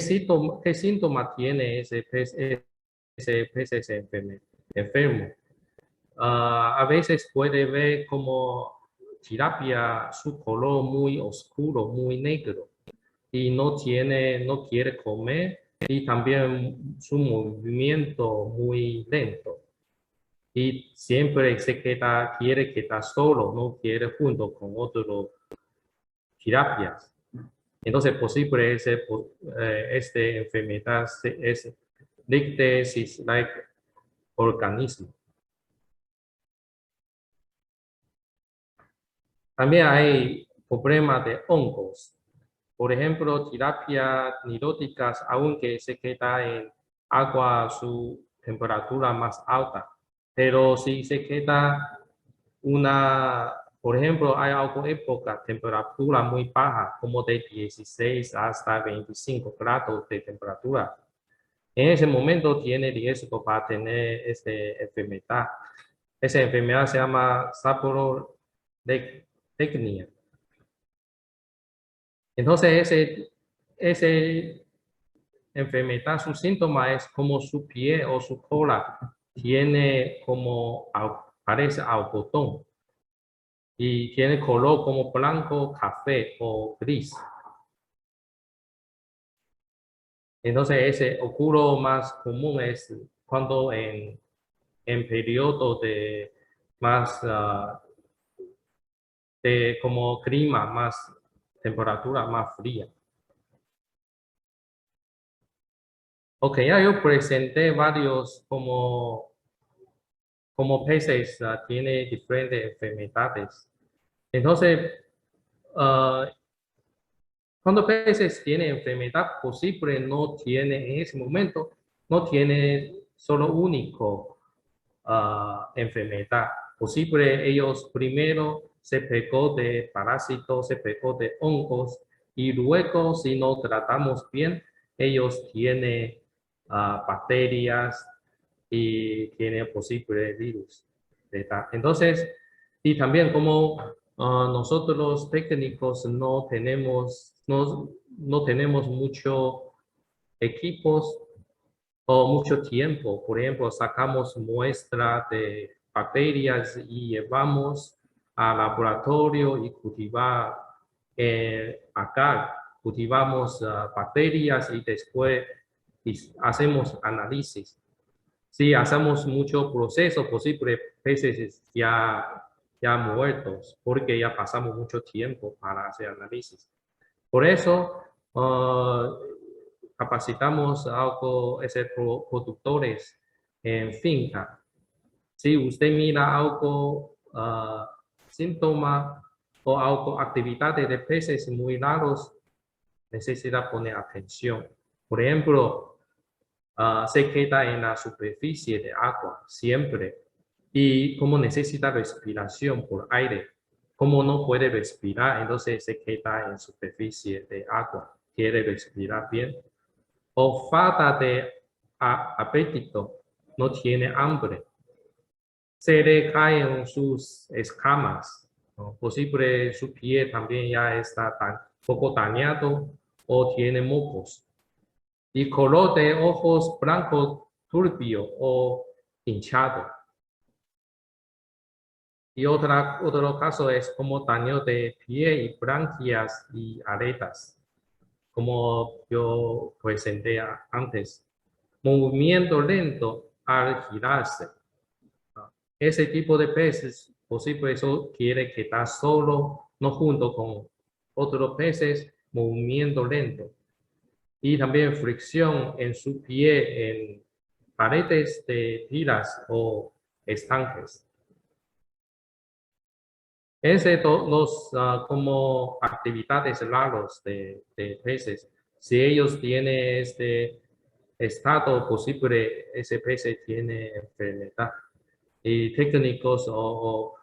síntoma tiene ese pez enfermo? A veces puede ver como tilapia su color muy oscuro, muy negro y no quiere comer y también su movimiento muy lento. Y siempre quiere quedar solo, no quiere junto con otros tirapias. Entonces, posible esta enfermedad es Lichtenstein-like organismo. También hay problemas de hongos. Por ejemplo, tirapias niróticas, aunque se queda en agua a su temperatura más alta. Pero si se queda por ejemplo, hay época temperatura muy baja, como de 16 hasta 25 grados de temperatura. En ese momento tiene riesgo para tener esta enfermedad. Esa enfermedad se llama saprolegnia. Entonces, ese enfermedad, su síntoma es como su pie o su cola tiene parece algodón y tiene color como blanco, café o gris. Entonces, ese ocurre más común es cuando en periodo de más de como clima más temperatura más fría. Ok, ya yo presenté varios como peces tiene diferentes enfermedades. Entonces, cuando peces tienen enfermedad posible, no tiene en ese momento, no tiene solo único enfermedad posible. Ellos primero se pegó de parásitos, se pegó de hongos y luego si no tratamos bien, ellos tienen bacterias y tienen posible virus. Entonces, y también como nosotros los técnicos no tenemos mucho equipos o mucho tiempo. Por ejemplo, sacamos muestra de bacterias y llevamos al laboratorio y cultivar acá. Cultivamos bacterias y después hacemos análisis. Si hacemos mucho proceso posible, peces ya muertos, porque ya pasamos mucho tiempo para hacer análisis. Por eso, capacitamos a productores en finca. Si usted mira algo, síntoma o algo, actividades de peces muy raros, necesita poner atención. Por ejemplo, se queda en la superficie de agua siempre. Y como necesita respiración por aire, como no puede respirar, entonces se queda en superficie de agua. Quiere respirar bien. O falta de apetito, no tiene hambre. Se le caen sus escamas. ¿No? Posible su piel también ya está poco dañado o tiene mocos. Y color de ojos blanco turbio o hinchado. Y otro caso es como daño de pie y branquias y aletas, como yo presenté antes. Movimiento lento al girarse. Ese tipo de peces, posible eso quiere quedar solo, no junto con otros peces, movimiento lento. Y también fricción en su pie en paredes de tiras o estanques. Los como actividades raros de peces. Si ellos tienen este estado posible, ese pez tiene enfermedad. Y técnicos o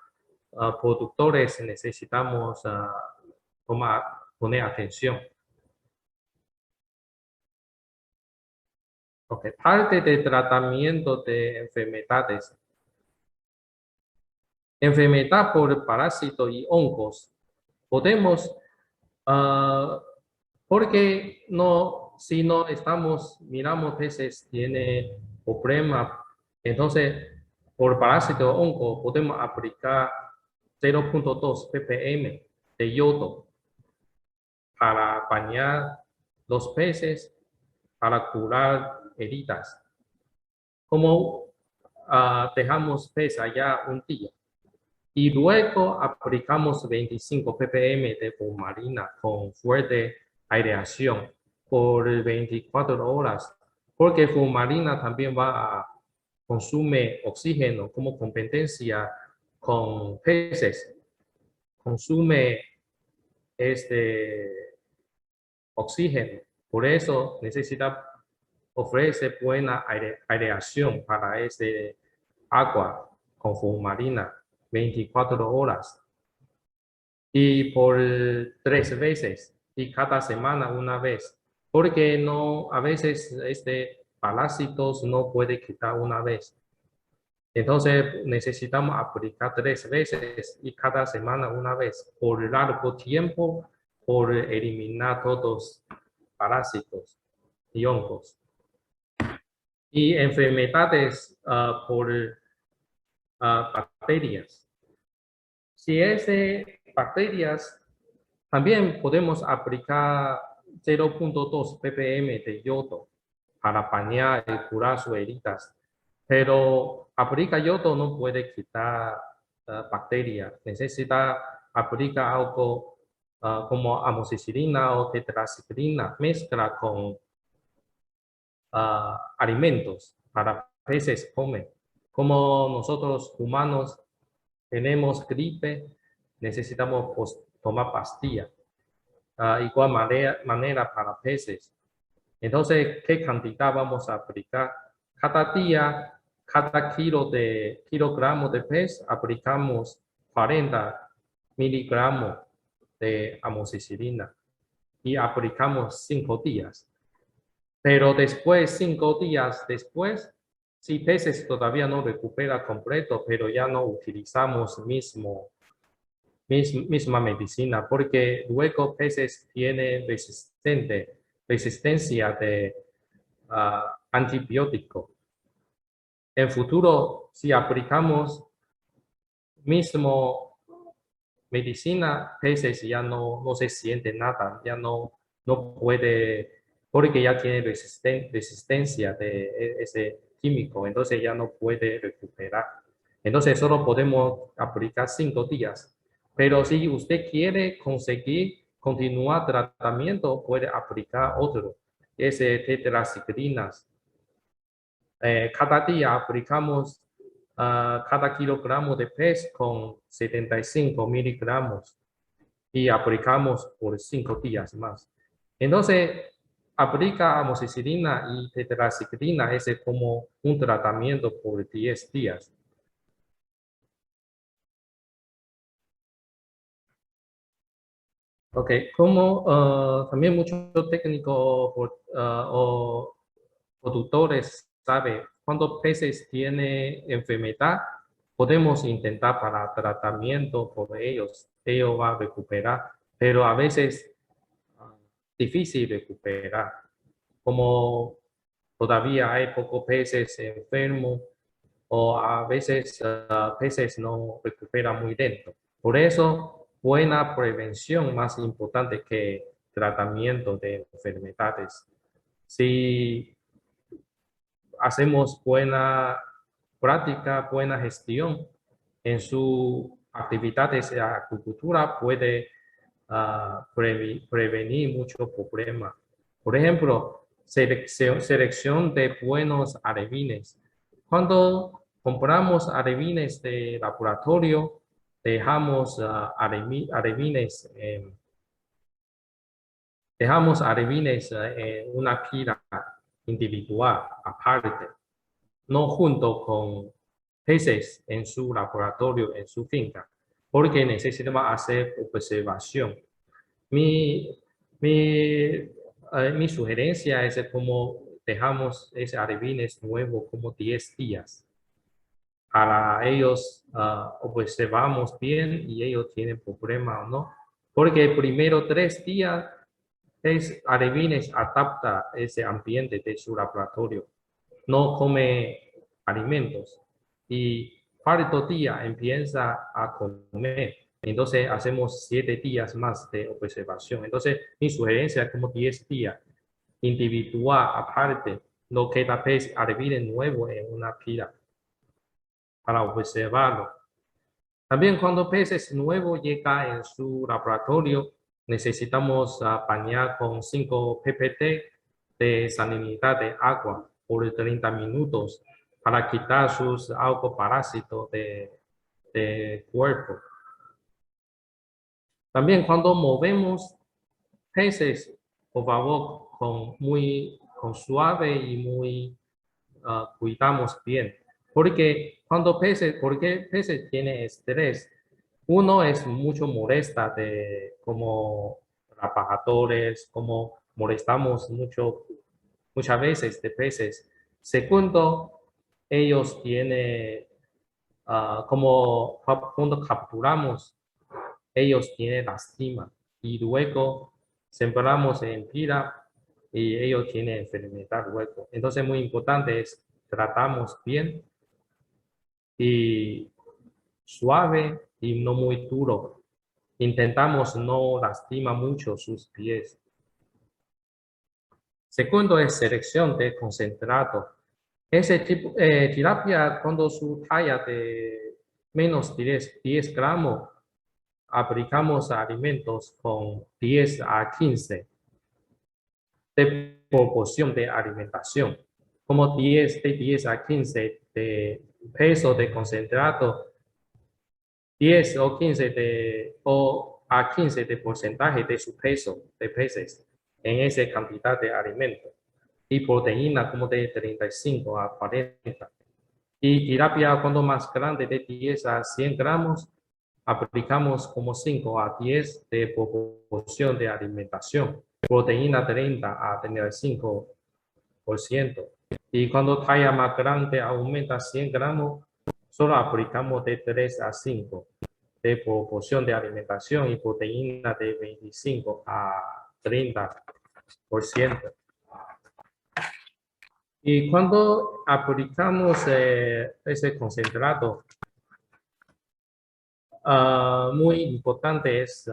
productores necesitamos poner atención. Okay. Parte del tratamiento de enfermedades. Enfermedad por parásitos y hongos. Podemos, porque no, si no miramos peces tiene problema, entonces por parásito o hongo podemos aplicar 0.2 ppm de yodo para bañar los peces, para curar heridas. Como dejamos pez allá un día y luego aplicamos 25 ppm de formalina con fuerte aireación por 24 horas, porque formalina también va a consumir oxígeno como competencia con peces, consume oxígeno, por eso ofrece buena aireación para agua con formalina 24 horas y por 3 veces y cada semana una vez, porque a veces parásitos no puede quitar una vez. Entonces necesitamos aplicar 3 veces y cada semana una vez por largo tiempo por eliminar todos parásitos y hongos. Y enfermedades por bacterias. Si es bacterias, también podemos aplicar 0.2 ppm de yodo para bañar y curar sus heridas. Pero aplicar yodo no puede quitar bacterias. Necesita aplicar algo como amoxicilina o tetraciclina, mezcla con alimentos para peces comen. Como nosotros humanos tenemos gripe, necesitamos tomar pastilla. Igual manera para peces. Entonces, ¿qué cantidad vamos a aplicar? Cada día, cada kilogramo de pez, aplicamos 40 miligramos de amoxicilina y aplicamos 5 días. Pero después, 5 días después, si peces todavía no recupera completo, pero ya no utilizamos misma medicina, porque luego peces tienen resistencia de antibiótico. En futuro, si aplicamos mismo medicina, peces ya no se siente nada, ya no puede, porque ya tiene resistencia de ese químico, entonces ya no puede recuperar. Entonces solo podemos aplicar 5 días. Pero si usted quiere conseguir continuar tratamiento, puede aplicar otro, ese tetraciclinas. Cada día aplicamos cada kilogramo de pez con 75 miligramos y aplicamos por 5 días más. Entonces, aplica amoxicilina y tetraciclina, es como un tratamiento por 10 días. Ok, como también muchos técnicos o productores saben, cuando peces tienen enfermedad, podemos intentar para tratamiento por ellos van a recuperar, pero a veces difícil recuperar. Como todavía hay pocos peces enfermos o a veces peces no recuperan muy lento. Por eso, buena prevención más importante que tratamiento de enfermedades. Si hacemos buena práctica, buena gestión en sus actividades de acuicultura, puede prevenir muchos problemas. Por ejemplo, selección de buenos alevines. Cuando compramos alevines de laboratorio, dejamos alevines en una pila individual aparte, no junto con peces en su laboratorio, en su finca, porque necesitamos hacer observación. Mi sugerencia es como dejamos ese alevines nuevo como 10 días. Para ellos observamos bien y ellos tienen problema o no. Porque primero 3 días alevines adapta ese ambiente de su laboratorio. No come alimentos. Y cuarto día empieza a comer. Entonces hacemos 7 días más de observación. Entonces mi sugerencia es como 10 días individual aparte, no queda pez alevines nuevo en una pila para observarlo. También cuando peces nuevos llega en su laboratorio, necesitamos bañar con 5 ppt de salinidad de agua por 30 minutos para quitar sus algo parásitos de cuerpo. También cuando movemos peces, por favor, con suave y muy cuidamos bien. Porque cuando peces tienen estrés, uno es mucho molesta como trabajadores, como molestamos muchas veces de peces. Segundo, ellos tienen, como cuando capturamos, ellos tienen lastima y luego sembramos en pila y ellos tienen enfermedad luego. Entonces muy importante es tratamos bien y suave y no muy duro. Intentamos no lastimar mucho sus pies. Segundo es selección de concentrado. Ese tipo tilapia cuando su talla de menos 10 gramos, aplicamos alimentos con 10 a 15 de proporción de alimentación. Como de 10 a 15 de peso de concentrado, 10 o 15 a 15 de porcentaje de su peso de peces en esa cantidad de alimento. Y proteína como de 35 a 40. Y tilapia cuando más grande de 10 a 100 gramos, aplicamos como 5 a 10 de proporción de alimentación. Proteína 30 a 35%. Y cuando talla más grande aumenta 100 gramos, solo aplicamos de 3 a 5 de proporción de alimentación y proteína de 25 a 30%. Y cuando aplicamos ese concentrado, muy importante es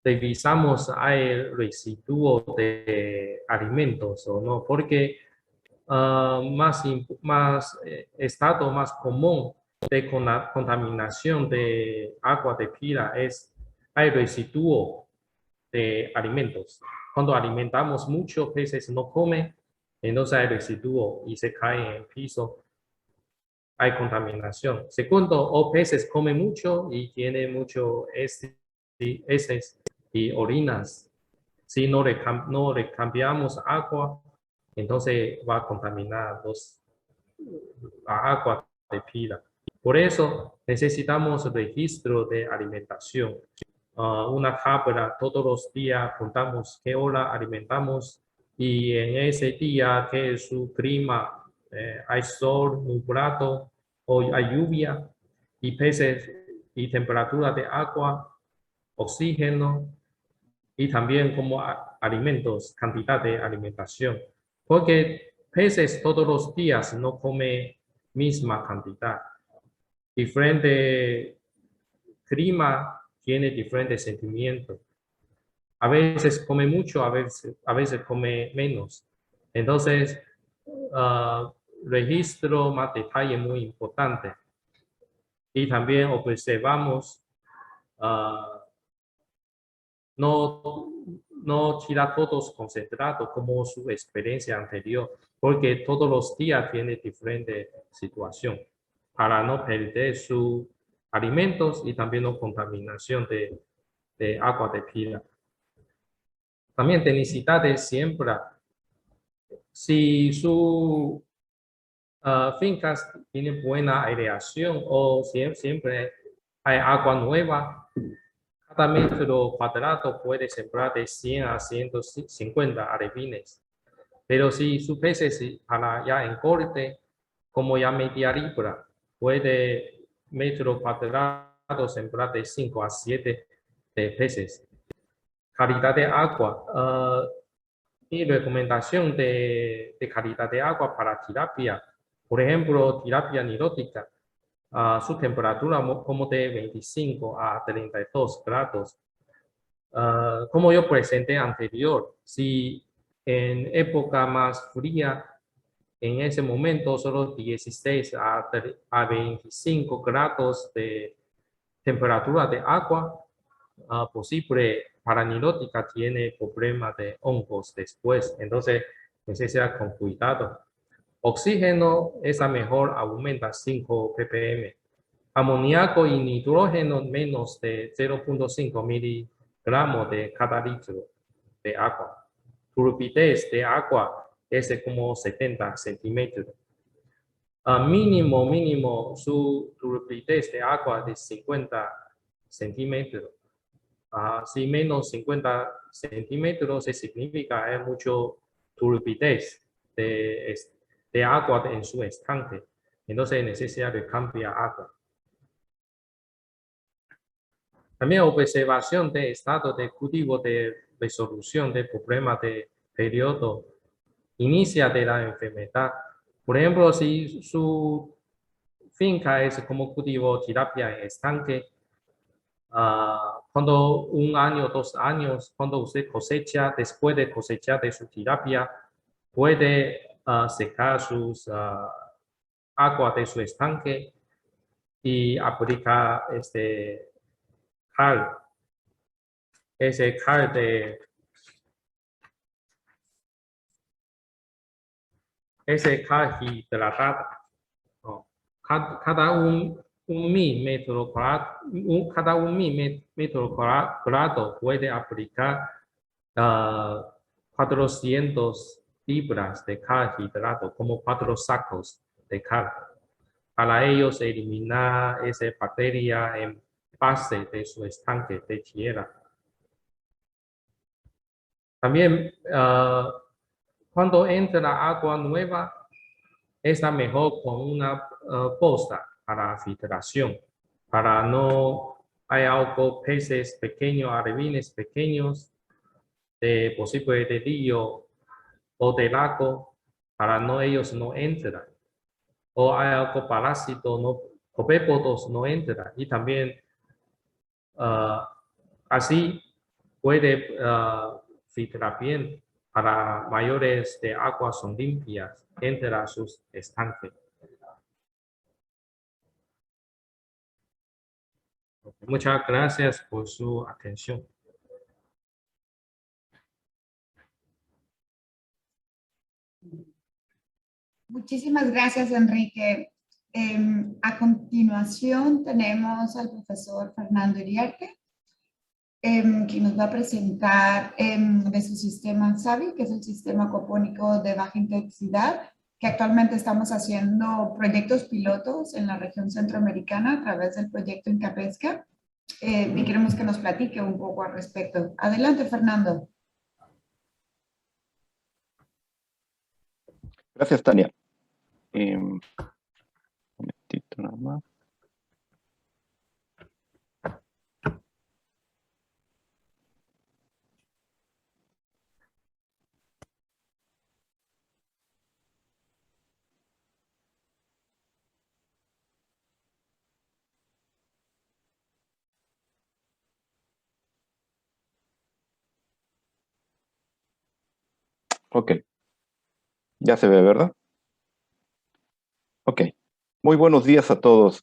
revisamos hay residuos de alimentos o no, porque estado más común de contaminación de agua de pila es hay residuo de alimentos. Cuando alimentamos muchos peces no comen, entonces hay residuo y se cae en el piso. Hay contaminación. Segundo, o peces comen mucho y tienen mucho heces y orinas. Si no le cambiamos agua, entonces va a contaminar la agua de pila. Por eso necesitamos registro de alimentación. Una tabla todos los días, contamos qué hora alimentamos y en ese día qué es su clima, hay sol, nublado o hay lluvia y peces y temperatura de agua, oxígeno y también como alimentos, cantidad de alimentación. Porque peces todos los días no comen misma cantidad. Diferente clima tiene diferentes sentimientos. A veces come mucho, a veces come menos. Entonces, registro más detalle muy importante. Y también observamos, no tirar todos concentrados como su experiencia anterior, porque todos los días tiene diferente situación para no perder sus alimentos y también no contaminación de agua de pila. También de necesidad de siembra. Si su fincas tienen buena aireación o siempre hay agua nueva, cada metro cuadrado puede sembrar de 100 a 150 alevines. Pero si su peces para ya en corte, como ya media libra, puede metro cuadrado sembrar de 5 a 7 de peces. Calidad de agua. Y recomendación de calidad de agua para tilapia. Por ejemplo, tilapia nirótica. Su temperatura como de 25 a 32 grados. Como yo presenté anterior, si en época más fría, en ese momento solo 16 a 25 grados de temperatura de agua, posible para nirótica tiene problemas de hongos después, entonces necesita con cuidado. Oxígeno, esa mejor aumenta 5 ppm. Amoníaco y nitrógeno menos de 0.5 miligramos de cada litro de agua. Turbidez de agua es como 70 centímetros. Mínimo su turbidez de agua de 50 centímetros. Si menos 50 centímetros significa hay mucho turbidez de agua en su estanque. Entonces necesita de cambiar agua. También observación de estado de cultivo de resolución de problemas de periodo inicia de la enfermedad. Por ejemplo, si su finca es como cultivo tilapia en estanque, cuando 1 año, 2 años, cuando usted cosecha, después de cosechar de su tilapia, puede secar sus aguas de su estanque y aplicar cal. Ese cal hidratado. Cada un metro cuadrado puede aplicar 400 libras de cal hidrato, como 4 sacos de cal. Para ellos eliminar esa bacteria en base de su estanque de tierra. También cuando entra agua nueva, es mejor con una posta para filtración, para no hay algo peces pequeños, alevines pequeños, posible de río o de lago, para no ellos no entran. O hay algo parásito copépodos no entra y también así puede filtrar bien para mayores de agua son limpias entre sus estanques. Muchas gracias por su atención. Muchísimas gracias, Enrique. A continuación tenemos al profesor Fernando Iriarte, quien nos va a presentar de su sistema SAVI, que es el sistema acuapónico de baja intensidad, que actualmente estamos haciendo proyectos pilotos en la región centroamericana a través del proyecto Inca Pesca, y queremos que nos platique un poco al respecto. Adelante, Fernando. Gracias, Tania. Un momentito nada más. Ok. Ya se ve, ¿verdad? Ok. Muy buenos días a todos.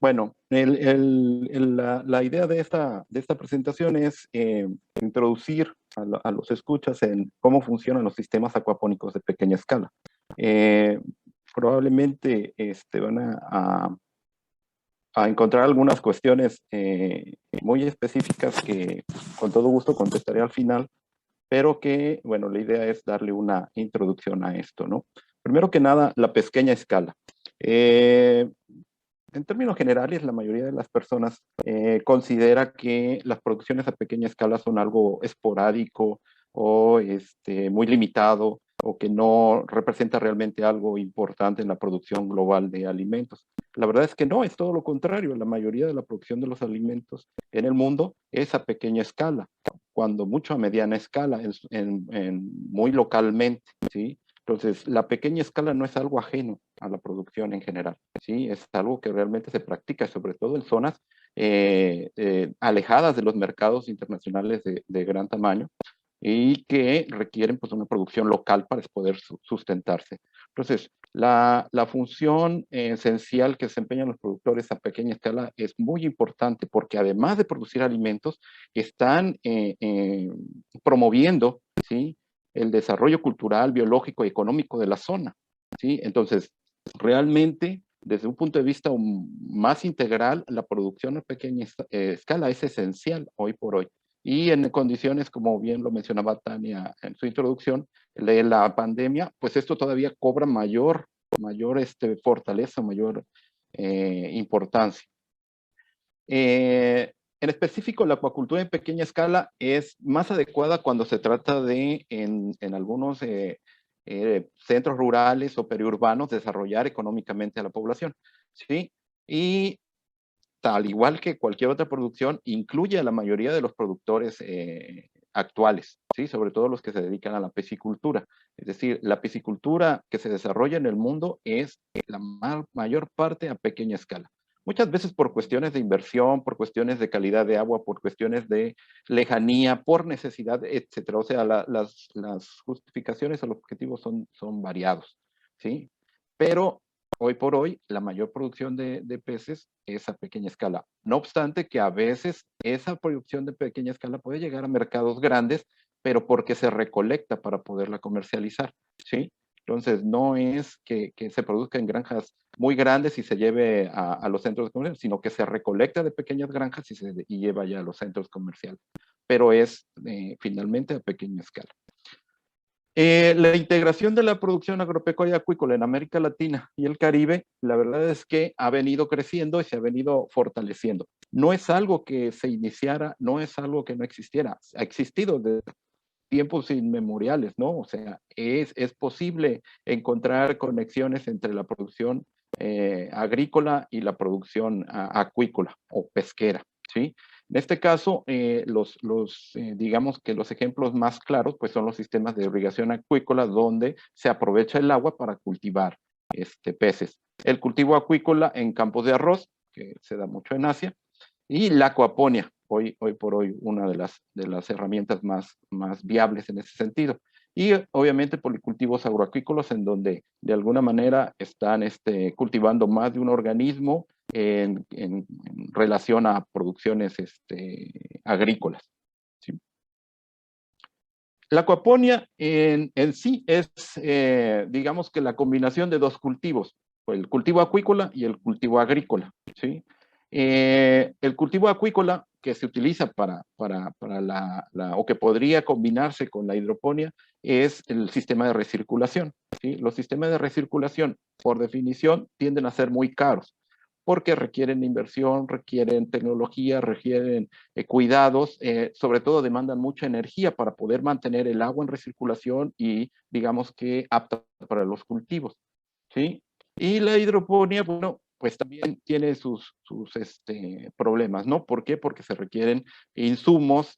Bueno, la idea de esta presentación es introducir a los escuchas en cómo funcionan los sistemas acuapónicos de pequeña escala. Probablemente van a encontrar algunas cuestiones muy específicas que con todo gusto contestaré al final, pero que, bueno, la idea es darle una introducción a esto, ¿no? Primero que nada, la pequeña escala. En términos generales, la mayoría de las personas considera que las producciones a pequeña escala son algo esporádico o muy limitado, o que no representa realmente algo importante en la producción global de alimentos. La verdad es que no, es todo lo contrario. La mayoría de la producción de los alimentos en el mundo es a pequeña escala, cuando mucho a mediana escala, muy localmente, ¿sí? Entonces, la pequeña escala no es algo ajeno a la producción en general, ¿sí? Es algo que realmente se practica, sobre todo en zonas alejadas de los mercados internacionales de gran tamaño y que requieren pues una producción local para poder sustentarse. Entonces, la función esencial que desempeñan los productores a pequeña escala es muy importante porque además de producir alimentos, están promoviendo, ¿sí?, el desarrollo cultural, biológico y económico de la zona, ¿sí? Entonces, realmente, desde un punto de vista más integral, la producción a pequeña escala es esencial hoy por hoy. Y en condiciones, como bien lo mencionaba Tania en su introducción, de la pandemia, pues esto todavía cobra mayor fortaleza, mayor importancia. En específico, la acuacultura en pequeña escala es más adecuada cuando se trata de, en algunos centros rurales o periurbanos, desarrollar económicamente a la población, ¿sí? Y al igual que cualquier otra producción, incluye a la mayoría de los productores actuales, ¿sí? Sobre todo los que se dedican a la piscicultura. Es decir, la piscicultura que se desarrolla en el mundo es la mayor parte a pequeña escala. Muchas veces por cuestiones de inversión, por cuestiones de calidad de agua, por cuestiones de lejanía, por necesidad, etcétera. O sea, las justificaciones o los objetivos son variados, ¿sí? Pero hoy por hoy, la mayor producción de peces es a pequeña escala. No obstante que a veces esa producción de pequeña escala puede llegar a mercados grandes, pero porque se recolecta para poderla comercializar, ¿sí? Entonces, no es que se produzca en granjas muy grandes y se lleve a los centros comerciales, sino que se recolecta de pequeñas granjas y lleva ya a los centros comerciales. Pero es finalmente a pequeña escala. La integración de la producción agropecuaria acuícola en América Latina y el Caribe, la verdad es que ha venido creciendo y se ha venido fortaleciendo. No es algo que se iniciara, no es algo que no existiera, ha existido desde tiempos inmemoriales, ¿no? O sea, es posible encontrar conexiones entre la producción agrícola y la producción acuícola o pesquera, ¿sí? En este caso, digamos que los ejemplos más claros pues son los sistemas de irrigación acuícola donde se aprovecha el agua para cultivar peces. el cultivo acuícola en campos de arroz, que se da mucho en Asia, y la acuaponía, hoy por hoy una de las herramientas más viables en ese sentido. Y obviamente policultivos agroacuícolas en donde de alguna manera están cultivando más de un organismo en relación a producciones agrícolas. ¿Sí? La acuaponía en sí es, digamos que la combinación de dos cultivos, el cultivo acuícola y el cultivo agrícola. ¿Sí? El cultivo acuícola que se utiliza o que podría combinarse con la hidroponía es el sistema de recirculación. ¿Sí? Los sistemas de recirculación, por definición, tienden a ser muy caros porque requieren inversión, requieren tecnología, requieren cuidados, sobre todo demandan mucha energía para poder mantener el agua en recirculación y digamos que apta para los cultivos. ¿Sí? Y la hidroponía, bueno, pues también tiene sus problemas, ¿no? ¿Por qué? Porque se requieren insumos,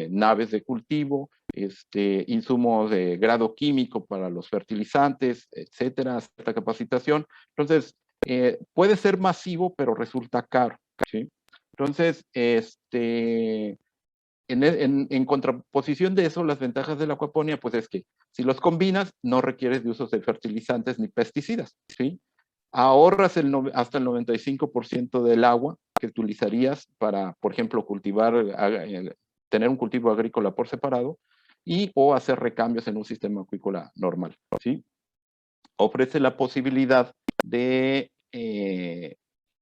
naves de cultivo, insumos de grado químico para los fertilizantes, etcétera, cierta capacitación. Entonces, puede ser masivo, pero resulta caro, ¿sí? Entonces, en contraposición de eso, las ventajas de la acuaponía, pues es que si los combinas, no requieres de usos de fertilizantes ni pesticidas, ¿sí? Ahorras hasta el 95% del agua que utilizarías para, por ejemplo, tener un cultivo agrícola por separado o hacer recambios en un sistema acuícola normal, ¿sí? Ofrece la posibilidad de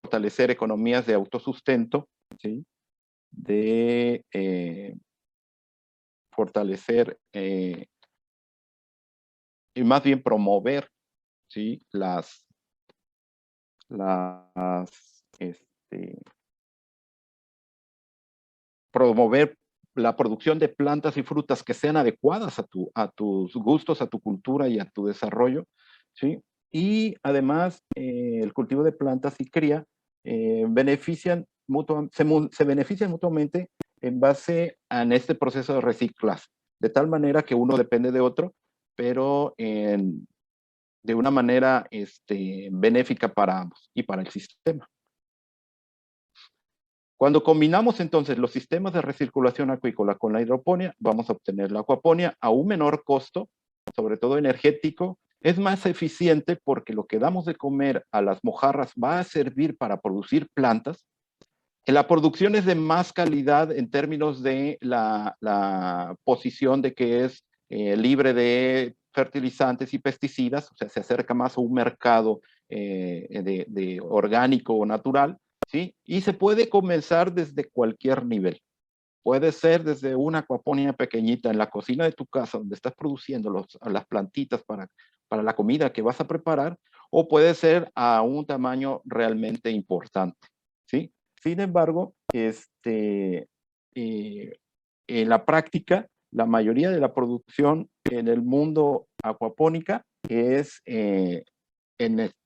fortalecer economías de autosustento, ¿sí? De fortalecer y más bien promover, ¿sí? Promover la producción de plantas y frutas que sean adecuadas a tus gustos, a tu cultura y a tu desarrollo, ¿sí? Y además, el cultivo de plantas y cría se benefician mutuamente en base a este proceso de reciclaje, de tal manera que uno depende de otro, pero de una manera benéfica para ambos y para el sistema. Cuando combinamos entonces los sistemas de recirculación acuícola con la hidroponía, vamos a obtener la acuaponía a un menor costo, sobre todo energético. Es más eficiente porque lo que damos de comer a las mojarras va a servir para producir plantas. La producción es de más calidad en términos de la posición de que es libre de fertilizantes y pesticidas, o sea, se acerca más a un mercado de orgánico o natural. ¿Sí? Y se puede comenzar desde cualquier nivel. Puede ser desde una acuaponía pequeñita en la cocina de tu casa, donde estás produciendo las plantitas para la comida que vas a preparar, o puede ser a un tamaño realmente importante. ¿Sí? Sin embargo, en la práctica, la mayoría de la producción en el mundo acuapónica es en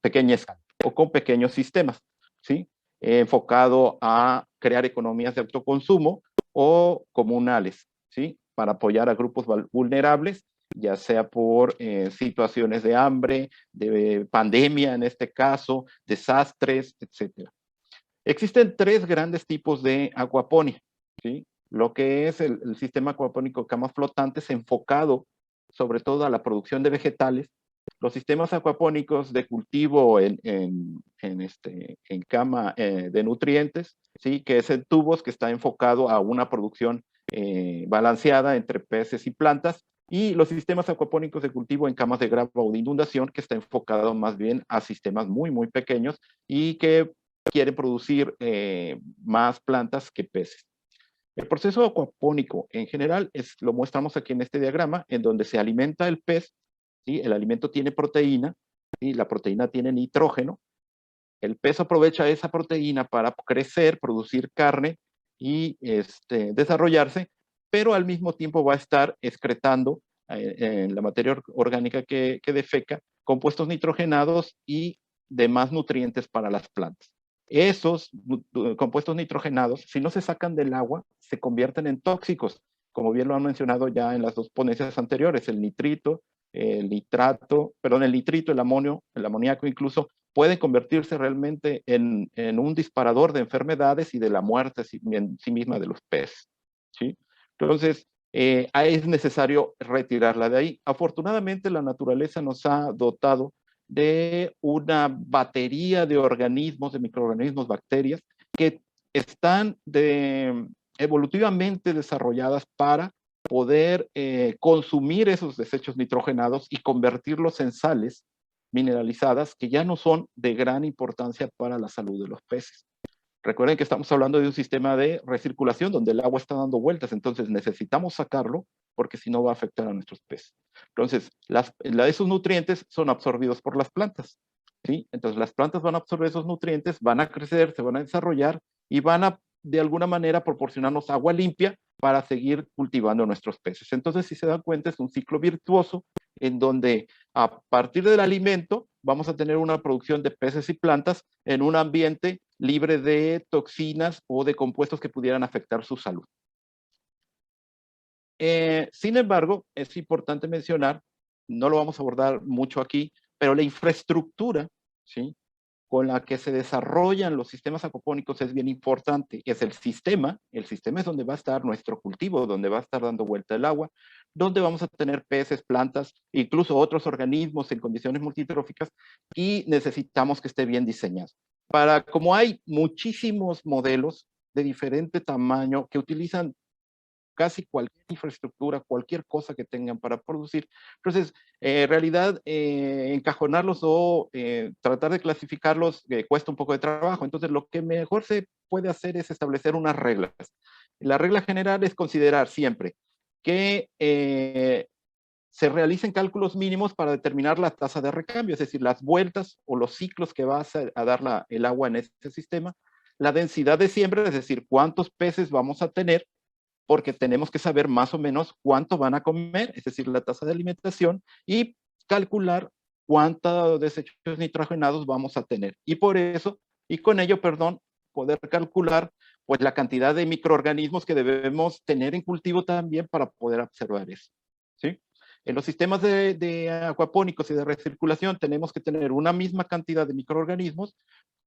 pequeña escala o con pequeños sistemas. ¿Sí? Enfocado a crear economías de autoconsumo o comunales, ¿sí? Para apoyar a grupos vulnerables, ya sea por situaciones de hambre, de pandemia en este caso, desastres, etc. Existen tres grandes tipos de acuaponía, ¿sí? Lo que es el sistema acuapónico de camas flotantes enfocado sobre todo a la producción de vegetales, los sistemas acuapónicos de cultivo en cama de nutrientes, ¿sí? Que es en tubos que está enfocado a una producción balanceada entre peces y plantas, y los sistemas acuapónicos de cultivo en camas de grava o de inundación, que está enfocado más bien a sistemas muy, muy pequeños y que quieren producir más plantas que peces. El proceso acuapónico en general lo mostramos aquí en este diagrama, en donde se alimenta el pez, ¿sí? El alimento tiene proteína, ¿sí? La proteína tiene nitrógeno, el pez aprovecha esa proteína para crecer, producir carne y desarrollarse, pero al mismo tiempo va a estar excretando en la materia orgánica que defeca compuestos nitrogenados y demás nutrientes para las plantas. Esos compuestos nitrogenados, si no se sacan del agua, se convierten en tóxicos, como bien lo han mencionado ya en las dos ponencias anteriores, el nitrito el nitrito, el amonio, el amoníaco incluso, pueden convertirse realmente en un disparador de enfermedades y de la muerte en sí misma de los peces, ¿sí? Entonces, es necesario retirarla de ahí. Afortunadamente, la naturaleza nos ha dotado de una batería de organismos, de microorganismos, bacterias, que están evolutivamente desarrolladas para poder consumir esos desechos nitrogenados y convertirlos en sales mineralizadas que ya no son de gran importancia para la salud de los peces. Recuerden que estamos hablando de un sistema de recirculación donde el agua está dando vueltas, entonces necesitamos sacarlo porque si no va a afectar a nuestros peces. Entonces, esos nutrientes son absorbidos por las plantas, ¿sí? Entonces, las plantas van a absorber esos nutrientes, van a crecer, se van a desarrollar y van a, de alguna manera, proporcionarnos agua limpia para seguir cultivando nuestros peces. Entonces, si se dan cuenta, es un ciclo virtuoso en donde a partir del alimento vamos a tener una producción de peces y plantas en un ambiente libre de toxinas o de compuestos que pudieran afectar su salud. Sin embargo, es importante mencionar, no lo vamos a abordar mucho aquí, pero la infraestructura, ¿sí?, con la que se desarrollan los sistemas acuapónicos es bien importante. Es el sistema es donde va a estar nuestro cultivo, donde va a estar dando vuelta el agua, donde vamos a tener peces, plantas, incluso otros organismos en condiciones multitróficas, y necesitamos que esté bien diseñado. Como hay muchísimos modelos de diferente tamaño que utilizan casi cualquier infraestructura, cualquier cosa que tengan para producir. Entonces, en realidad, encajonarlos o tratar de clasificarlos cuesta un poco de trabajo. Entonces, lo que mejor se puede hacer es establecer unas reglas. La regla general es considerar siempre que se realicen cálculos mínimos para determinar la tasa de recambio, es decir, las vueltas o los ciclos que va a dar el agua en ese sistema, la densidad de siembra, es decir, cuántos peces vamos a tener, porque tenemos que saber más o menos cuánto van a comer, es decir, la tasa de alimentación, y calcular cuántos desechos nitrogenados vamos a tener. Y con ello, poder calcular pues la cantidad de microorganismos que debemos tener en cultivo también para poder observar eso, ¿sí? En los sistemas de acuapónicos y de recirculación tenemos que tener una misma cantidad de microorganismos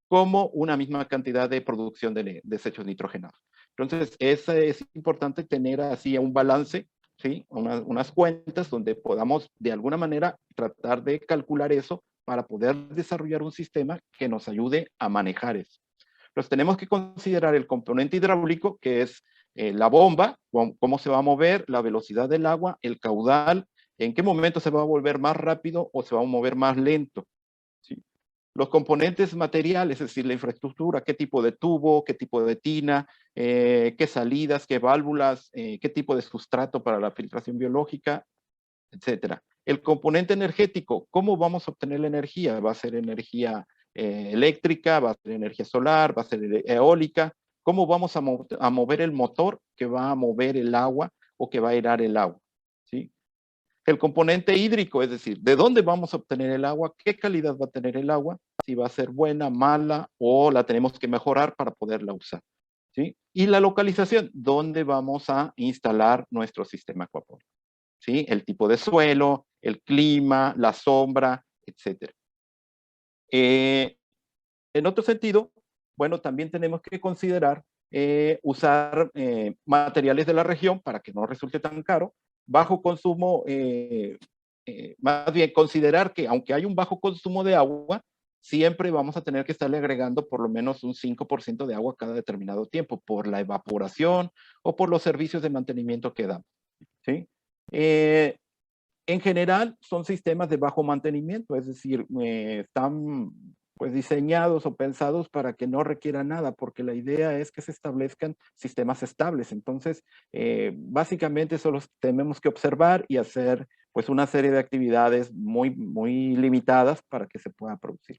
como una misma cantidad de producción de desechos nitrogenados. Entonces, es importante tener así un balance, ¿sí? Unas cuentas donde podamos de alguna manera tratar de calcular eso para poder desarrollar un sistema que nos ayude a manejar eso. Entonces, tenemos que considerar el componente hidráulico, que es la bomba, cómo se va a mover, la velocidad del agua, el caudal, en qué momento se va a volver más rápido o se va a mover más lento. Los componentes materiales, es decir, la infraestructura, qué tipo de tubo, qué tipo de tina, qué salidas, qué válvulas, qué tipo de sustrato para la filtración biológica, etcétera. El componente energético, ¿cómo vamos a obtener la energía? ¿Va a ser energía eléctrica? ¿Va a ser energía solar? ¿Va a ser eólica? ¿Cómo vamos a mover el motor que va a mover el agua o que va a aerar el agua? ¿Sí? El componente hídrico, es decir, ¿de dónde vamos a obtener el agua? ¿Qué calidad va a tener el agua? Si va a ser buena, mala o la tenemos que mejorar para poderla usar, ¿sí? Y la localización, ¿dónde vamos a instalar nuestro sistema acuapónico? ¿Sí? El tipo de suelo, el clima, la sombra, etc. En otro sentido, bueno, también tenemos que considerar usar materiales de la región para que no resulte tan caro, bajo consumo, más bien considerar que aunque hay un bajo consumo de agua, siempre vamos a tener que estarle agregando por lo menos un 5% de agua cada determinado tiempo, por la evaporación o por los servicios de mantenimiento que damos, ¿sí? En general, son sistemas de bajo mantenimiento, es decir, están pues diseñados o pensados para que no requiera nada, porque la idea es que se establezcan sistemas estables. Entonces, básicamente solo tenemos que observar y hacer pues una serie de actividades muy limitadas para que se pueda producir.